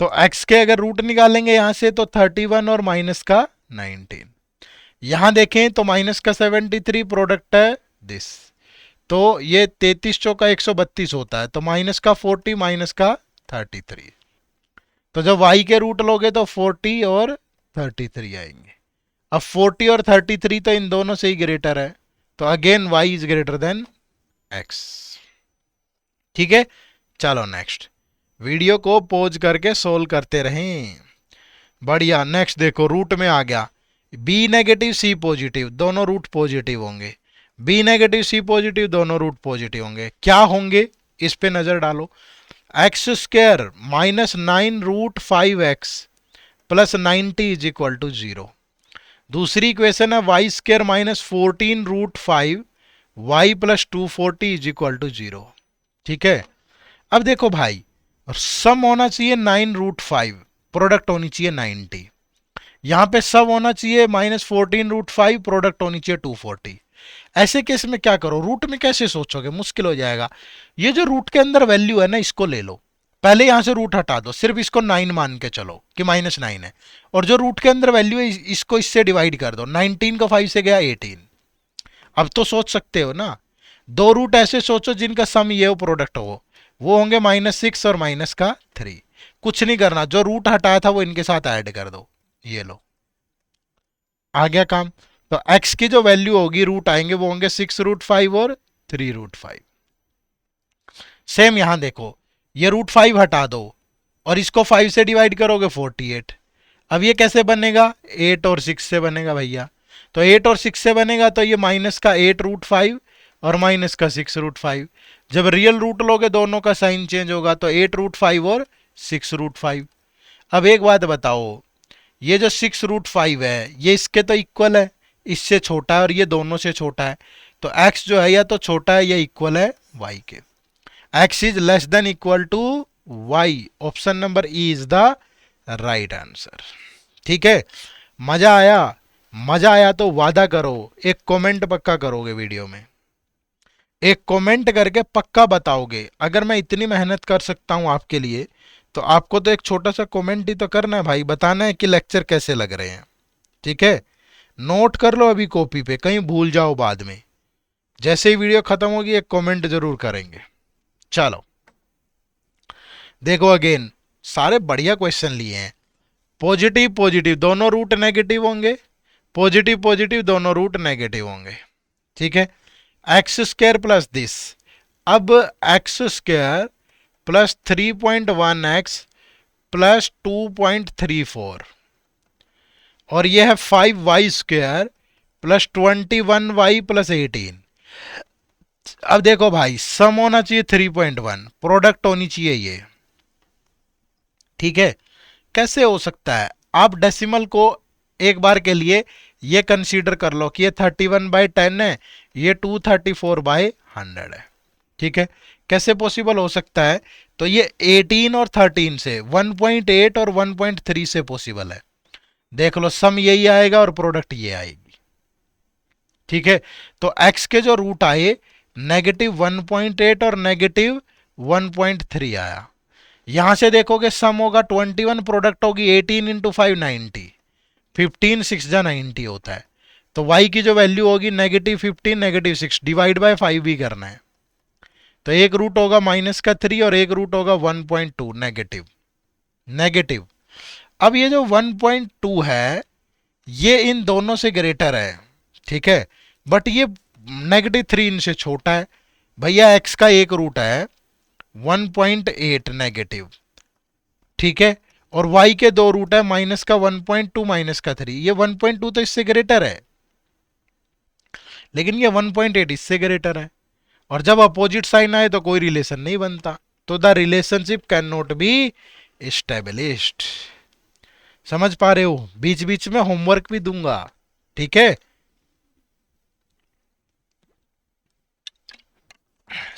तो x के अगर रूट निकालेंगे यहां से तो 31 और माइनस का 19। यहां देखें तो माइनस का 73 प्रोडक्ट है दिस, तो ये 33 चौका 132 होता है, तो माइनस का 40 माइनस का 33। तो जब y के रूट लोगे तो 40 और 33 आएंगे। अब 40 और 33 तो इन दोनों से ही ग्रेटर है, तो again y is greater than x। ठीक है, चलो नेक्स्ट, वीडियो को पॉज करके सोल्व करते रहें। बढ़िया, नेक्स्ट देखो रूट में आ गया, बी नेगेटिव सी पॉजिटिव दोनों रूट पॉजिटिव होंगे, बी नेगेटिव सी पॉजिटिव दोनों रूट पॉजिटिव होंगे, क्या होंगे इस पे नजर डालो। X square minus 9√5x plus 90 is equal to 0। दूसरी इक्वेशन है Y square minus 14√5 Y plus 240 is equal to 0। ठीक है, अब देखो भाई, सम होना चाहिए 9√5, प्रोडक्ट होनी चाहिए 90। यहां पे सब होना चाहिए -14√5, प्रोडक्ट होनी चाहिए 240। ऐसे केस में क्या करो, रूट में कैसे सोचोगे, मुश्किल हो जाएगा। ये जो रूट के अंदर वैल्यू है ना, इसको ले लो, पहले यहां से रूट हटा दो, सिर्फ इसको 9 मान के चलो कि -9 है, और जो रूट के अंदर वैल्यू है इसको इससे डिवाइड कर दो। 19 को 5 से गया 18। अब तो सोच सकते हो ना, दो रूट ऐसे सोचो जिनका सम ये हो प्रोडक्ट हो, वो होंगे -6 और -3। कुछ नहीं करना, जो रूट हटाया था वो इनके साथ ऐड कर दो, ये लो आ गया काम। तो x की जो वैल्यू होगी, रूट आएंगे वो होंगे 6√5 और 3√5। सेम यहां देखो, ये √5 हटा दो और इसको 5 से डिवाइड करोगे 48। अब ये कैसे बनेगा, 8 और 6 से बनेगा भैया। तो 8 और 6 से बनेगा, तो ये माइनस का 8√5 और माइनस का 6√5। जब रियल रूट लोगे दोनों का साइन चेंज होगा, तो 8√5 और 6√5। अब एक बात बताओ, ये जो 6√5 है ये इसके तो इक्वल है, इससे छोटा है और ये दोनों से छोटा है, तो x जो है या तो छोटा है या इक्वल है y के। x is less than equal to y, option number E is the right answer. ठीक है, मजा आया, मजा आया तो वादा करो एक कमेंट पक्का करोगे वीडियो में, एक कमेंट करके पक्का बताओगे। अगर मैं इतनी मेहनत कर सकता हूं आपके लिए, तो आपको तो एक छोटा सा कमेंट ही तो करना है भाई, बताना है कि लेक्चर कैसे लग रहे हैं। ठीक है, नोट कर लो अभी कॉपी पे, कहीं भूल जाओ बाद में। जैसे ही वीडियो खत्म होगी एक कमेंट जरूर करेंगे। चलो देखो, अगेन सारे बढ़िया क्वेश्चन लिए हैं। पॉजिटिव पॉजिटिव दोनों रूट नेगेटिव होंगे, पॉजिटिव पॉजिटिव दोनों रूट नेगेटिव होंगे। ठीक है, एक्स स्क्वायर प्लस दिस, अब X square plus 3.1x plus 2.34, और यह है 5y square plus 21y plus 18। अब देखो भाई, सम होना चाहिए 3.1, प्रोडक्ट होनी चाहिए ये। ठीक है, कैसे हो सकता है, आप डेसिमल को एक बार के लिए ये कंसीडर कर लो कि ये 31/10 है, ये 234/100 है। ठीक है, कैसे पॉसिबल हो सकता है, तो ये 18 और 13 से, 1.8 और 1.3 से पॉसिबल है। देख लो, सम यही आएगा और प्रोडक्ट ये आएगी। ठीक है, तो x के जो रूट आए -1.8 और -1.3 आया। यहां से देखोगे सम होगा 21, प्रोडक्ट होगी 18 इंटू 5 90, 15 6 जा 90 होता है। तो y की जो वैल्यू होगी -15 -6 डिवाइड बाय 5 भी करना है, तो एक रूट होगा -3 और एक रूट होगा 1.2 नेगेटिव नेगेटिव। अब ये जो 1.2 है ये इन दोनों से ग्रेटर है, ठीक है, बट ये -3 इनसे छोटा है। भैया x का एक रूट है 1.8 नेगेटिव, ठीक है, और y के दो रूट है, माइनस का 1.2 माइनस का 3। ये 1.2 तो इससे ग्रेटर है, लेकिन ये 1.8 इससे ग्रेटर है, और जब अपोजिट साइन आए तो कोई रिलेशन नहीं बनता, तो the relationship can not be established. समझ पा रहे हो, बीच बीच में होमवर्क भी दूंगा। ठीक है,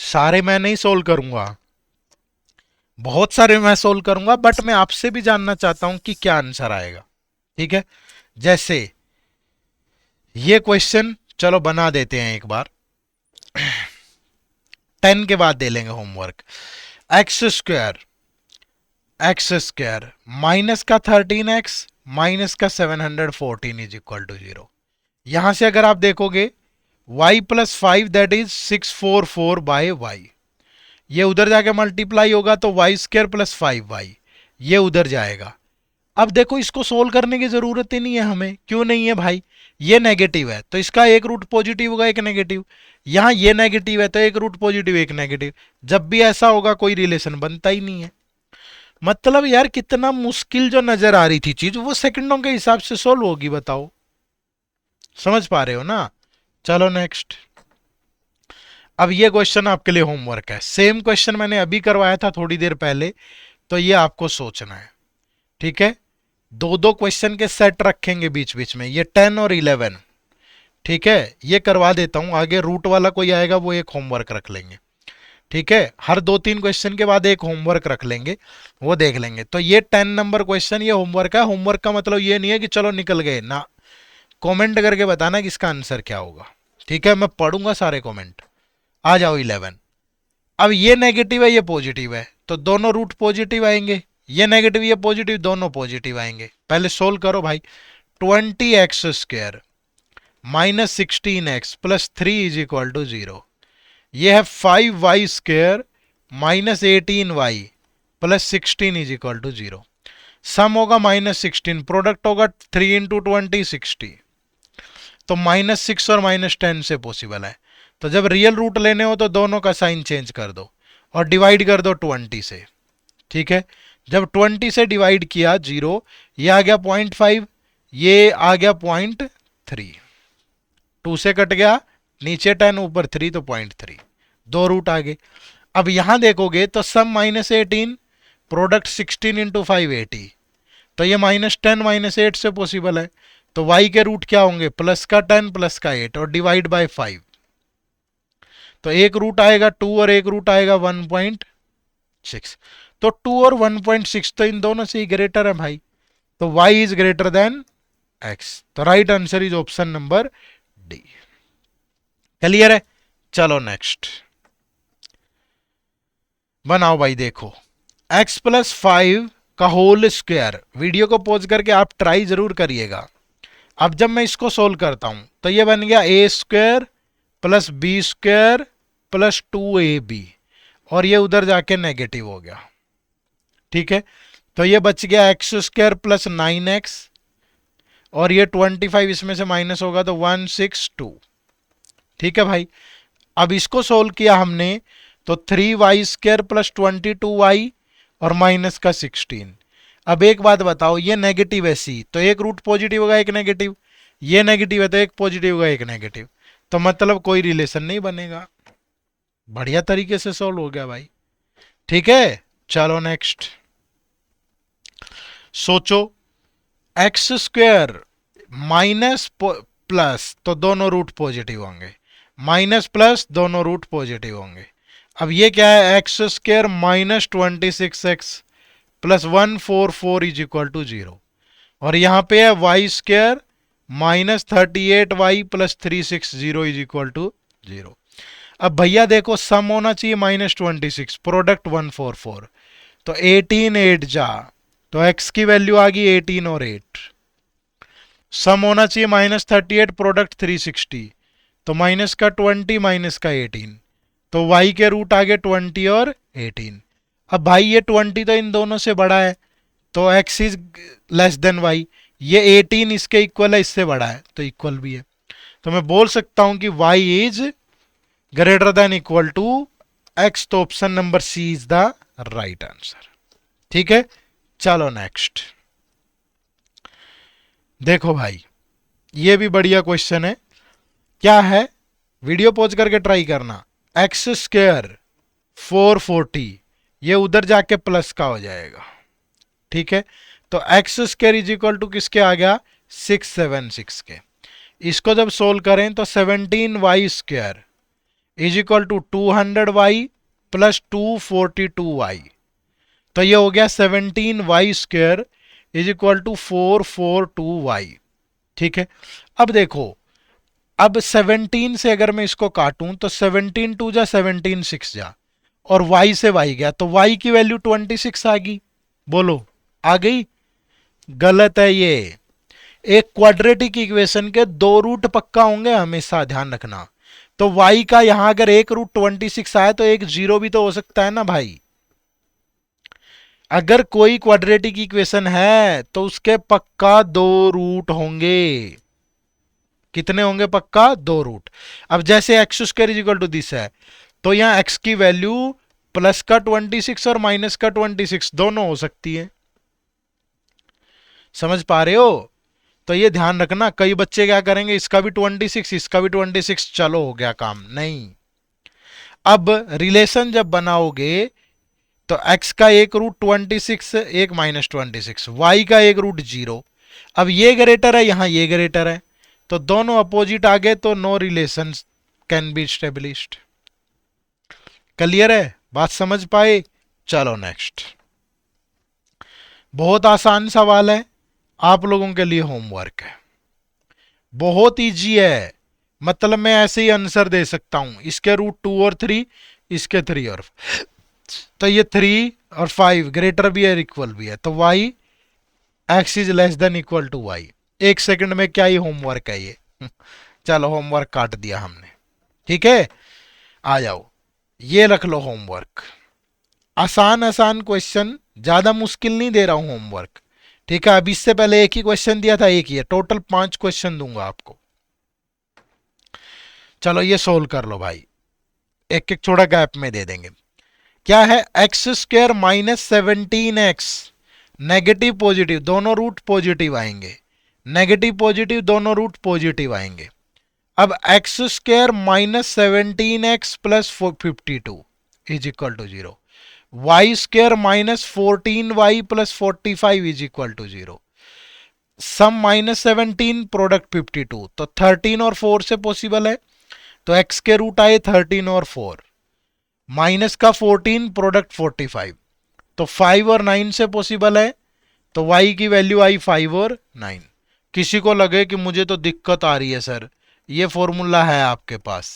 सारे मैं नहीं सोल्व करूंगा, बहुत सारे मैं सोल्व करूंगा, बट मैं आपसे भी जानना चाहता हूं कि क्या आंसर आएगा। ठीक है, जैसे ये क्वेश्चन चलो बना देते हैं एक बार, 10 के बाद दे लेंगे होमवर्क। एक्स स्क्वायर माइनस का 13x माइनस का 714 इज इक्वल टू 0। यहां से अगर आप देखोगे y plus 5 that is 644 by y, ये उधर जाके मल्टीप्लाई होगा तो वाई स्क्र प्लस 5y, ये उधर जाएगा। अब देखो इसको सोल्व करने की जरूरत ही नहीं है हमें, क्यों नहीं है भाई, ये नेगेटिव है तो इसका एक रूट पॉजिटिव होगा एक नेगेटिव, यहां ये नेगेटिव है तो एक रूट पॉजिटिव एक नेगेटिव, जब भी ऐसा होगा कोई रिलेशन बनता ही नहीं है। मतलब यार कितना मुश्किल जो नजर आ रही थी चीज वो सेकंडों के हिसाब से सोल्व होगी, बताओ, समझ पा रहे हो ना। चलो नेक्स्ट। अब ये क्वेश्चन आपके लिए होमवर्क है, सेम क्वेश्चन मैंने अभी करवाया था थोड़ी देर पहले, तो ये आपको सोचना है, ठीक है। दो दो क्वेश्चन के सेट रखेंगे बीच बीच में, ये 10 और 11, ठीक है। ये करवा देता हूं, आगे रूट वाला कोई आएगा वो एक होमवर्क रख लेंगे, ठीक है। हर 2-3 क्वेश्चन के बाद एक होमवर्क रख लेंगे, वो देख लेंगे। तो ये 10 नंबर क्वेश्चन ये होमवर्क है। होमवर्क का मतलब ये नहीं है कि चलो निकल गए ना, कमेंट करके बताना कि इसका आंसर क्या होगा, ठीक है। मैं पढ़ूंगा सारे कमेंट। आ जाओ 11। अब ये नेगेटिव है ये पॉजिटिव है तो दोनों रूट पॉजिटिव आएंगे, ये नेगेटिव ये पॉजिटिव दोनों पॉजिटिव आएंगे। पहले सोल्व करो भाई। 20x² minus 16x plus 3 is equal to 0। ये है 5y² minus 18y plus 16 is equal to 0। Sum होगा -16, प्रोडक्ट होगा 3 इंटू 20 60, तो -6 और -10 से पॉसिबल है। तो जब रियल रूट लेने हो तो दोनों का साइन चेंज कर दो और डिवाइड कर दो 20 से, ठीक है। जब 20 से डिवाइड किया 0, ये आ गया 0.5, ये आ गया 0.3, 2 से कट गया, नीचे 10 ऊपर 3 तो 0.3, दो रूट आ गए। अब यहां देखोगे तो सम -18 प्रोडक्ट 16 इंटू 5 80, तो ये -10 -8 से पॉसिबल है। तो y के रूट क्या होंगे, प्लस का 10 प्लस का 8 और डिवाइड बाय 5, तो एक रूट आएगा 2 और एक रूट आएगा 1.6, तो 2 और 1.6 तो इन दोनों से ही ग्रेटर है भाई, तो y is greater than x, तो right answer is option number D. Clear है। चलो नेक्स्ट बनाओ भाई। देखो x प्लस 5 का होल स्क्वायर, वीडियो को पॉज करके आप ट्राई जरूर करिएगा। अब जब मैं इसको सोल्व करता हूं तो ये बन गया a² plus b² plus 2ab, और ये उधर जाके नेगेटिव हो गया, ठीक है। तो ये बच गया x² प्लस 9x, और ये 25 इसमें से माइनस होगा तो 162, ठीक है भाई। अब इसको सोल्व किया हमने तो 3y² प्लस 22y और माइनस का 16। अब एक बात बताओ, ये नेगेटिव है c, तो एक रूट पॉजिटिव होगा एक नेगेटिव, ये नेगेटिव है तो एक पॉजिटिव होगा एक नेगेटिव, तो मतलब कोई रिलेशन नहीं बनेगा। बढ़िया तरीके से सोल्व हो गया भाई, ठीक है। चलो नेक्स्ट सोचो। x² माइनस प्लस तो दोनों रूट पॉजिटिव होंगे, माइनस प्लस दोनों रूट पॉजिटिव होंगे। अब ये क्या है, x² minus 26x plus 144 is equal to 0, और यहां पे है y² minus 38y plus 360 is equal to 0। अब भैया देखो सम होना चाहिए -26, प्रोडक्ट 144, तो 18 8 जा, तो x की वैल्यू आ गई 18 और 8। सम होना चाहिए -38 प्रोडक्ट 360, तो माइनस का 20 माइनस का 18, तो y के रूट आ गए 20 और 18। अब भाई ये 20 तो इन दोनों से बड़ा है तो x is less then y, ये 18 इसके इक्वल है, इससे बड़ा है तो इक्वल भी है, तो मैं बोल सकता हूं कि y is greater than equal to x, तो option number C is the right answer, ठीक है। चलो नेक्स्ट देखो भाई, ये भी बढ़िया क्वेश्चन है। क्या है, वीडियो पॉज करके ट्राई करना। x² 440, ये उधर जाके प्लस का हो जाएगा, ठीक है। तो x² इज इक्वल टू किसके आ गया, 676 के। इसको जब सोल्व करें तो 17y² is equal to 200y plus 242y, तो ये हो गया 17y² is equal to 442y, ठीक है। अब देखो, अब 17 से अगर मैं इसको काटूं तो 17 2 जा 17 6 जा, और y से y गया तो y की वैल्यू 26 आ गई, बोलो आ गई। गलत है ये, एक क्वाड्रेटिक इक्वेशन के दो रूट पक्का होंगे, हमेशा ध्यान रखना। तो y का यहां अगर एक रूट 26 आए तो एक जीरो भी तो हो सकता है ना भाई। अगर कोई क्वाड्रेटिक इक्वेशन है तो उसके पक्का दो रूट होंगे। कितने होंगे पक्का? दो रूट। अब जैसे X square is equal to this है, तो यहां एक्स की वैल्यू प्लस का 26 और माइनस का 26 दोनों हो सकती है। समझ पा रहे हो? तो ये ध्यान रखना, कई बच्चे क्या करेंगे, इसका भी 26 इसका भी 26, चलो हो गया काम। नहीं, अब रिलेशन जब बनाओगे तो x का एक रूट 26, एक माइनस 26, y का एक रूट 0। अब ये ग्रेटर है, यहां ये ग्रेटर है, तो दोनों अपोजिट आ गए, तो no relation can be established. Clear है? बात समझ पाए? चलो नेक्स्ट। बहुत आसान सवाल है, आप लोगों के लिए होमवर्क है, बहुत इजी है। मतलब मैं ऐसे ही आंसर दे सकता हूं, इसके रूट 2 और 3, इसके 3 और, तो ये 3 और 5 ग्रेटर भी है इक्वल भी है, तो y x is less than equal to y। एक सेकंड में क्या ही होमवर्क है ये। चलो होमवर्क काट दिया हमने, ठीक है। आ जाओ, ये रख लो होमवर्क। आसान आसान क्वेश्चन, ज्यादा मुश्किल नहीं दे रहा हूं होमवर्क, ठीक है। अब इससे पहले एक ही क्वेश्चन दिया था, एक ही है, टोटल 5 क्वेश्चन दूंगा आपको। चलो ये सोल्व कर लो भाई, एक एक थोड़ा गैप में दे देंगे। क्या है? X square minus 17x, negative positive दोनों रूट पॉजिटिव आएंगे, नेगेटिव पॉजिटिव दोनों रूट पॉजिटिव आएंगे। अब X square minus 17x plus 52 is equal to 0, Y square minus 14y plus 45 is equal to 0, sum minus 17 product 52, तो 13 और 4 से possible है, तो x के रूट आए 13 और 4, माइनस का 14 प्रोडक्ट 45, तो 5 और 9 से पॉसिबल है, तो y की वैल्यू आई 5 और 9। किसी को लगे कि मुझे तो दिक्कत आ रही है सर, ये फॉर्मूला है आपके पास,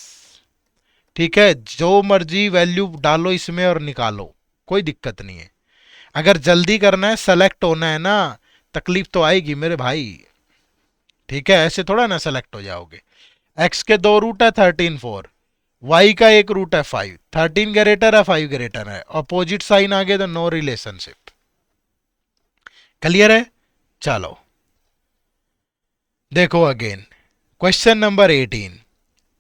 ठीक है, जो मर्जी वैल्यू डालो इसमें और निकालो, कोई दिक्कत नहीं है। अगर जल्दी करना है, सेलेक्ट होना है ना, तकलीफ तो आएगी मेरे भाई, ठीक है, ऐसे थोड़ा ना सेलेक्ट हो जाओगे। x के दो रूट है 13 4, y का एक रूट है 5, 13 ग्रेटर है 5 ग्रेटर है, अपोजिट साइन आ गया तो नो रिलेशनशिप। क्लियर है? चलो देखो again, question number 18,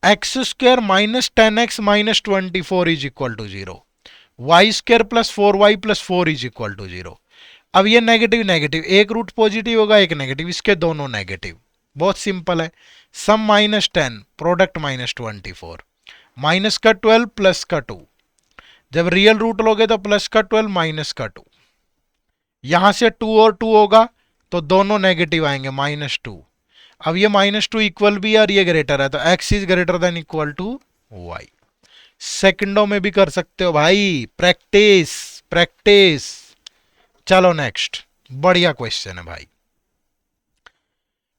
X square minus 10x minus 24 is equal to 0, Y square plus 4y plus 4 is equal to 0। अब ये नेगेटिव नेगेटिव, एक रूट पॉजिटिव होगा एक नेगेटिव, इसके दोनों नेगेटिव, बहुत सिंपल है। Sum minus 10 product minus 24, minus का 12 प्लस का 2, जब रियल रूट लोगे तो प्लस का 12 माइनस का 2, यहां से 2 और 2 होगा तो दोनों नेगेटिव आएंगे, माइनस 2। अब ये माइनस 2 इक्वल भी है और ये ग्रेटर है, तो x is greater than equal to y। सेकंडों में भी कर सकते हो भाई, प्रैक्टिस प्रैक्टिस। चलो नेक्स्ट, बढ़िया क्वेश्चन है भाई,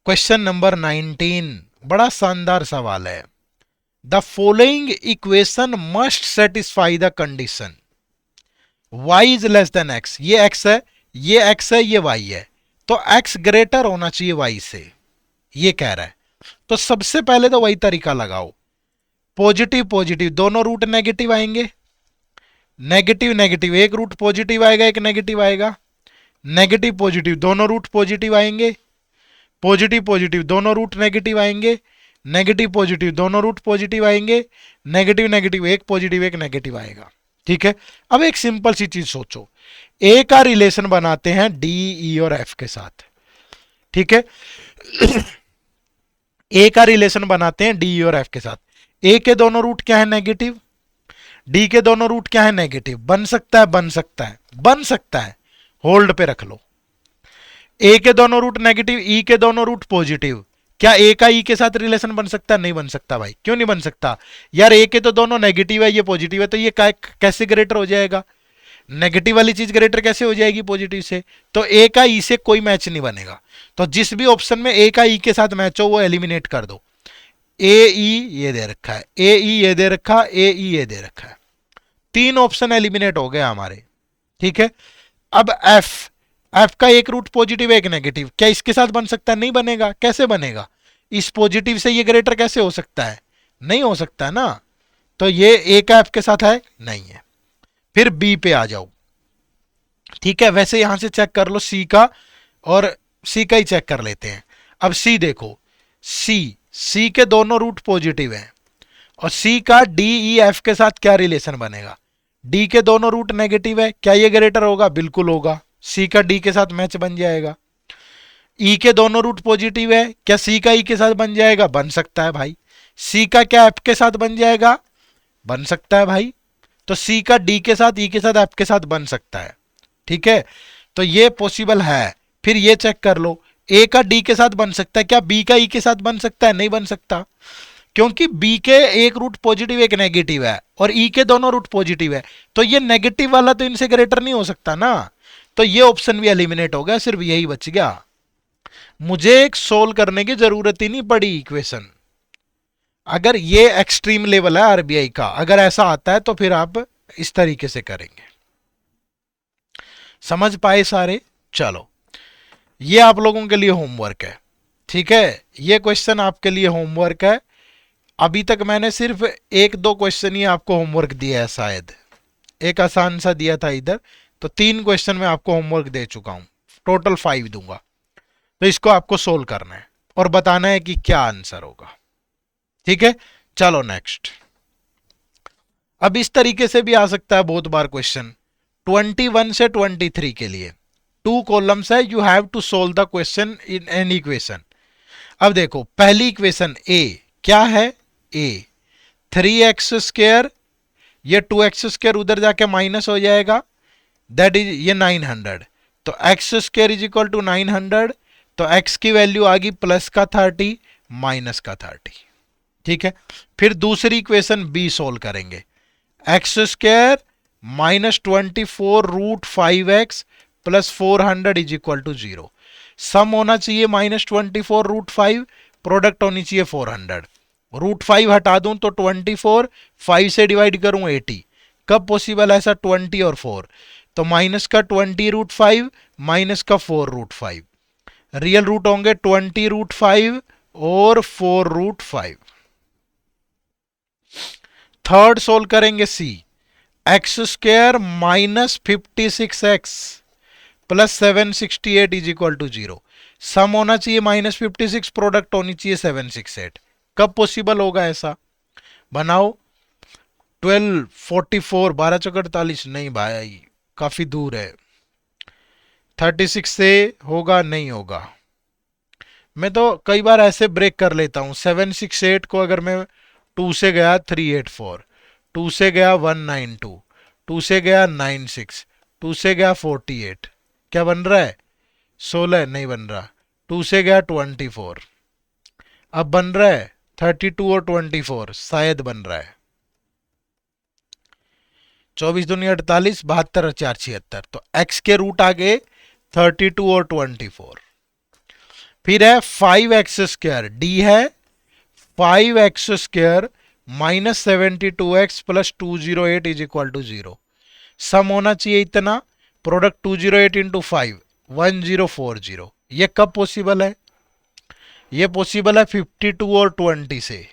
क्वेश्चन नंबर 19, बड़ा शानदार सवाल है। The following equation must satisfy the condition y is less than x, ये x है, ये x है, ये y है, तो x ग्रेटर होना चाहिए y से, ये कह रहा है। तो सबसे पहले तो वही तरीका लगाओ, पॉजिटिव पॉजिटिव दोनों रूट नेगेटिव आएंगे, नेगेटिव नेगेटिव एक रूट पॉजिटिव आएगा एक नेगेटिव आएगा, नेगेटिव पॉजिटिव दोनों रूट पॉजिटिव आएंगे, पॉजिटिव पॉजिटिव दोनों रूट नेगेटिव आएंगे, नेगेटिव पॉजिटिव दोनों रूट पॉजिटिव आएंगे, नेगेटिव नेगेटिव एक पॉजिटिव एक नेगेटिव आएगा, ठीक है। अब एक सिंपल सी चीज सोचो, ए का रिलेशन बनाते हैं डी ई और एफ के साथ, ठीक है। ए का रिलेशन बनाते हैं डी और एफ के साथ, ए के दोनों रूट क्या है? नेगेटिव, डी के दोनों रूट क्या है? नेगेटिव। बन सकता है? बन सकता है, बन सकता है, होल्ड पे रख लो। ए के दोनों रूट नेगेटिव, ई के दोनों रूट पॉजिटिव, क्या ए का ई के साथ रिलेशन बन सकता है? नहीं बन सकता भाई। क्यों नहीं बन सकता यार? ए के तो दोनों नेगेटिव है, ये पॉजिटिव है, तो ये कैसे ग्रेटर हो जाएगा? नेगेटिव वाली चीज ग्रेटर कैसे हो जाएगी पॉजिटिव से? तो ए का ई से कोई मैच नहीं बनेगा, तो जिस भी ऑप्शन में ए का ई के साथ मैच हो वो एलिमिनेट कर दो। ए ई ये दे रखा है, ए ई ये दे रखा, ए ई ये दे रखा है, तीन ऑप्शन एलिमिनेट हो गए हमारे, ठीक है। अब एफ, एफ का एक रूट पॉजिटिव एक नेगेटिव, क्या इसके साथ बन सकता है? नहीं बनेगा। कैसे बनेगा? इस पॉजिटिव से ये ग्रेटर कैसे हो सकता है? नहीं हो सकता ना। तो ये ए का एफ के साथ है, नहीं है। फिर बी पे आ जाओ। ठीक है, वैसे यहां से चेक कर लो सी का, और सी का ही चेक कर लेते हैं। अब सी देखो, सी के दोनों रूट पॉजिटिव हैं, और सी का डी ई एफ के साथ क्या रिलेशन बनेगा? डी के दोनों रूट नेगेटिव है, क्या ये ग्रेटर होगा? बिल्कुल होगा। सी का डी के साथ मैच बन जाएगा। ई के दोनों रूट पॉजिटिव है, क्या सी का ई के साथ बन जाएगा? बन सकता है भाई। सी का क्या एफ के साथ बन जाएगा? बन सकता है भाई। तो सी का डी के साथ, ई के साथ, एफ के साथ बन सकता है। ठीक है, तो ये पॉसिबल है। फिर ये चेक कर लो, ए का डी के साथ बन सकता है, क्या बी का ई के साथ बन सकता है? नहीं बन सकता, क्योंकि बी के एक रूट पॉजिटिव एक नेगेटिव है, और ई के दोनों रूट पॉजिटिव है। तो ये नेगेटिव वाला तो इनसे ग्रेटर नहीं हो सकता ना। तो ये ऑप्शन भी एलिमिनेट हो गया, सिर्फ यही बच गया। मुझे एक सोल्व करने की जरूरत ही नहीं पड़ी इक्वेशन। अगर ये एक्सट्रीम लेवल है आरबीआई का, अगर ऐसा आता है तो फिर आप इस तरीके से करेंगे। समझ पाए सारे? चलो, ये आप लोगों के लिए होमवर्क है। ठीक है, ये क्वेश्चन आपके लिए होमवर्क है। अभी तक मैंने सिर्फ एक दो क्वेश्चन ही आपको होमवर्क दिया है, शायद एक आसान सा दिया था इधर। तो 3 क्वेश्चन मैं आपको होमवर्क दे चुका हूं, टोटल 5 दूंगा। तो इसको आपको सोल्व करना है और बताना है कि क्या आंसर होगा। ठीक है, चलो नेक्स्ट। अब इस तरीके से भी आ सकता है बहुत बार क्वेश्चन। 21 से 23 के लिए 2 कॉलम्स है, you have to solve the question in any equation. अब देखो, पहली इक्वेशन ए क्या है? ए 3x², ये 2x² उधर जाके माइनस हो जाएगा, दैट इज ये 900। तो x² इज इक्वल टू 900। तो x की वैल्यू आ गई प्लस का 30 माइनस का 30। ठीक है, फिर दूसरी इक्वेशन बी सोल्व करेंगे। x² minus 24 root 5x plus 400 is equal to 0। Sum होना चाहिए -24 रूट 5, प्रोडक्ट होनी चाहिए 400। रूट 5 हटा दूं तो 24, 5 से डिवाइड करूं 80। कब पॉसिबल है ऐसा? 20 और 4, तो माइनस का 20 रूट 5 माइनस का 4 रूट 5। रियल रूट होंगे 20 रूट 5 और 4 रूट 5। थर्ड सोल्व करेंगे C, x² minus 56x plus 768 is equal to 0। Sum होना चाहिए -56, प्रोडक्ट होनी चाहिए 768। कब पॉसिबल होगा ऐसा? बनाओ। 1244, 12 चौक 48, नहीं भाई काफी दूर है। 36 से होगा? नहीं होगा। मैं तो कई बार ऐसे ब्रेक कर लेता हूं। 768 को अगर मैं 2 से गया 384, 2 से गया 192, 2 से गया 96, 2 से गया 48, क्या बन रहा है? 16 नहीं बन रहा। 2 से गया 24, अब बन रहा है 32 और 24, शायद बन रहा है 24 दूनी 48, 72 और 4 76। तो x के रूट आ गए 32 और 24। फिर है 5x² डी है 5x² minus 72x plus 208 is equal to 0। Sum होना चाहिए इतना, प्रोडक्ट 208 इंटू 5 1040। ये कब पॉसिबल है? ये पॉसिबल है 52 और 20 से।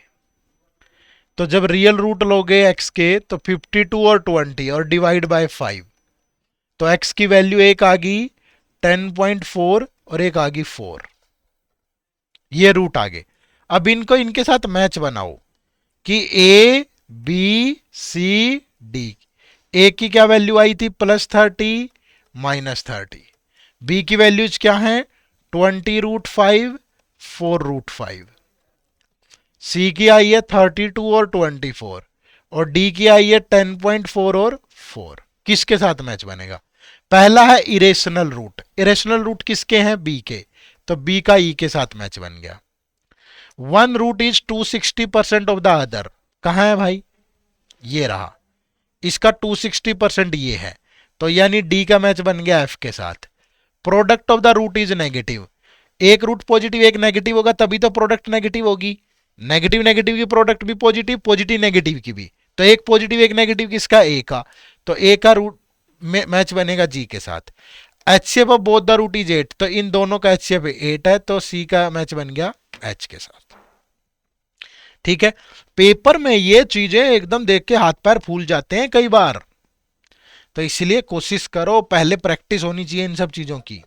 तो जब रियल रूट लोगे x के तो 52 और 20 और डिवाइड बाय 5, तो x की वैल्यू एक आ गई 10.4 और एक आ गई 4। ये रूट आ गए। अब इनको इनके साथ मैच बनाओ कि a b c d। a की क्या वैल्यू आई थी? +30 -30। b की वैल्यूज क्या है? 20 रूट 5 4 रूट 5। c की आई है 32 और 24, और d की आई है 10.4 और 4। किसके साथ मैच बनेगा? पहला है इरेशनल रूट। इरेशनल रूट किसके हैं? b के। तो b का e के साथ मैच बन गया। 1 root is 260% of the other. कहां है भाई? ये रहा। इसका 260% ये है, तो यानी d का मैच बन गया f के साथ। Product of the root is negative. एक रूट पॉजिटिव एक नेगेटिव होगा तभी तो प्रोडक्ट नेगेटिव होगी। नेगेटिव नेगेटिव की प्रोडक्ट भी पॉजिटिव, पॉजिटिव नेगेटिव की भी। तो एक पॉजिटिव एक नेगेटिव किसका? ए का। तो ए का रूट मैच बनेगा जी के साथ। HCF of both the root is 8, तो इन दोनों का HCF 8 है, तो C का मैच बन गया H के साथ। ठीक है, पेपर में ये चीजें एकदम देख के हाथ पैर फूल जाते हैं कई बार, तो इसलिए कोशिश करो, पहले प्रैक्टिस होनी चाहिए इन सब चीजों की।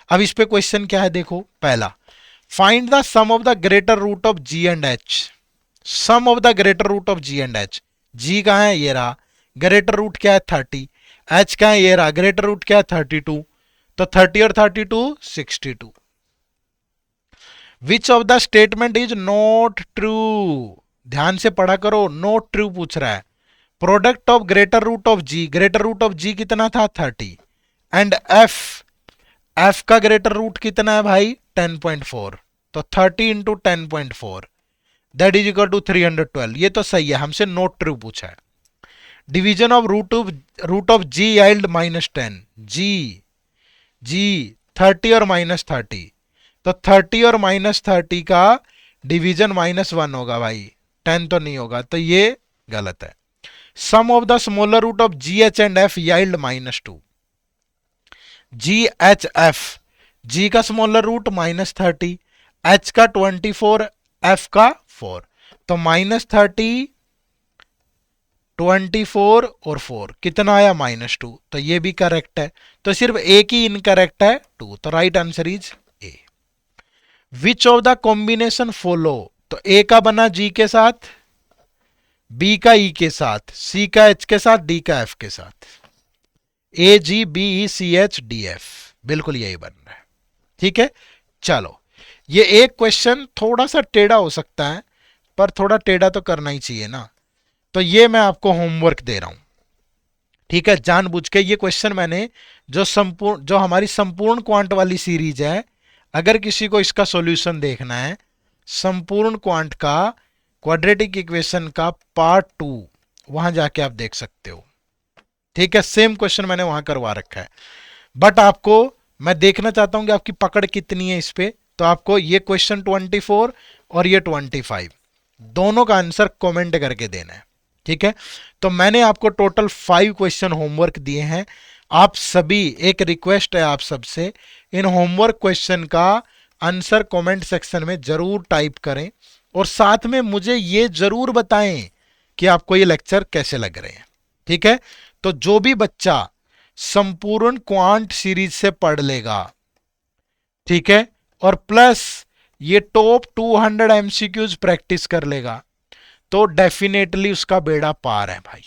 अब इस पे क्वेश्चन क्या है, देखो पहला, find the sum of the greater root of G and H। Sum of the greater root of G and H। G कहां है, ये रहा, ग्रेटर रूट क्या है 30, H कहां है, ये रहा, ग्रेटर रूट क्या है 32, तो 30 और 32 62। Which of the statement is not true, ध्यान से पढ़ा करो, नॉट ट्रू पूछ रहा है। Product of greater root of G, greater root of G कितना था 30, एंड F का ग्रेटर रूट कितना है भाई 10.4, तो 30 into 10.4 that is equal to 312। ये तो सही है, हमसे नॉट ट्रू पूछा है। Division of root of G yield -10, G 30 और -30, तो 30 और -30 का डिवीजन -1 होगा भाई, 10 तो नहीं होगा, तो ये गलत है। Sum of the smaller root of GH and F yield -2, GHF, G का स्मॉलर रूट -30, H का 24, F का 4, तो -30, 24 और 4 कितना आया -2, तो ये भी करेक्ट है, तो सिर्फ एक ही इनकरेक्ट है 2, तो right answer is a. Which of the combination follow, तो A का बना G के साथ, B का E के साथ, C का H के साथ, D का F के साथ, AGBECHDF, बिल्कुल यही बन रहा है। ठीक है, चलो ये एक क्वेश्चन थोड़ा सा टेढ़ा हो सकता है, पर थोड़ा टेढ़ा तो करना ही चाहिए ना, तो ये मैं आपको होमवर्क दे रहा हूं। ठीक है, जानबूझ के ये क्वेश्चन मैंने जो हमारी संपूर्ण क्वांट वाली सीरीज है, अगर किसी को इसका सॉल्यूशन देखना है, संपूर्ण क्वांट का क्वाड्रेटिक इक्वेशन का पार्ट 2, वहां जाके आप देख सकते हो। ठीक है, सेम क्वेश्चन मैंने वहां करवा रखा है, बट आपको मैं देखना चाहता हूं कि आपकी पकड़ कितनी है इस पे, तो आपको ये क्वेश्चन 24 और ये 25 दोनों का आंसर कमेंट करके देना है। ठीक है, तो मैंने आपको टोटल 5 क्वेश्चन होमवर्क दिए हैं। आप सभी, एक रिक्वेस्ट है आप सबसे, इन होमवर्क क्वेश्चन का आंसर कमेंट सेक्शन में जरूर टाइप करें, और साथ में मुझे ये जरूर बताएं कि आपको ये लेक्चर कैसे लग रहे हैं। ठीक है, तो जो भी बच्चा संपूर्ण क्वांट सीरीज से पढ़ लेगा, ठीक है, और प्लस ये टॉप 200 एमसीक्यूज प्रैक्टिस कर लेगा, तो डेफिनेटली उसका बेड़ा पार है भाई।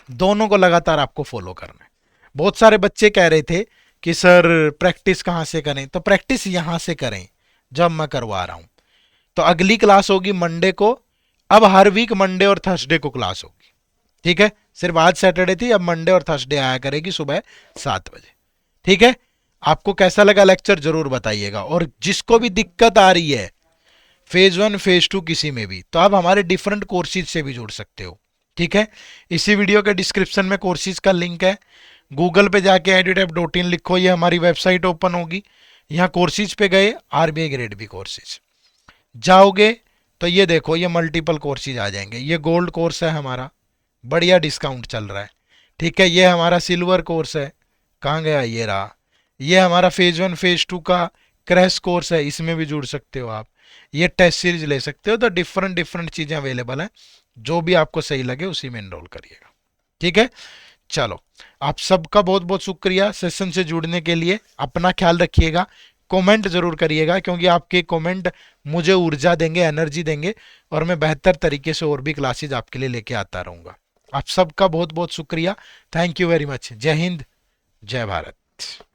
दोनों को लगातार आपको फॉलो करना है। बहुत सारे बच्चे कह रहे थे कि सर प्रैक्टिस कहां से करें, तो प्रैक्टिस यहां से करें जब मैं करवा रहा हूं। तो अगली क्लास होगी मंडे को, अब हर वीक मंडे और थर्सडे को क्लास होगी। ठीक है, सिर्फ आज सैटरडे थी, अब मंडे और थर्सडे आया करेगी सुबह 7 बजे। ठीक है, आपको कैसा लगा लेक्चर जरूर बताइएगा, और जिसको भी दिक्कत आ रही है फेज 1 फेज 2 किसी में भी, तो आप हमारे डिफरेंट कोर्सेज से भी जुड़ सकते हो। ठीक है, इसी वीडियो के डिस्क्रिप्शन में कोर्सेज का लिंक है, गूगल पे जाके edutap.in लिखो, ये हमारी वेबसाइट ओपन होगी, यहाँ कोर्सेज पे गए, आरबीआई ग्रेड बी कोर्सेज जाओगे तो ये देखो, ये मल्टीपल कोर्सेज आ जाएंगे। ये गोल्ड कोर्स है हमारा, बढ़िया डिस्काउंट चल रहा है। ठीक है, ये हमारा सिल्वर कोर्स है, कहाँ गया, ये रहा। ये हमारा फेज 1 फेज 2 का क्रैश कोर्स है, इसमें भी जुड़ सकते हो आप। ये टेस्ट सीरीज ले सकते हो, तो डिफरेंट चीजें अवेलेबल हैं, जो भी आपको सही लगे उसी में एनरोल करिएगा। ठीक है, चलो आप सबका बहुत बहुत शुक्रिया सेशन से जुड़ने के लिए। अपना ख्याल रखिएगा, कमेंट जरूर करिएगा, क्योंकि आपके कमेंट मुझे ऊर्जा देंगे, एनर्जी देंगे, और मैं बेहतर तरीके से और भी क्लासेज आपके लिए लेके आता रहूंगा। आप सबका बहुत बहुत शुक्रिया, थैंक यू वेरी मच। जय हिंद, जय भारत।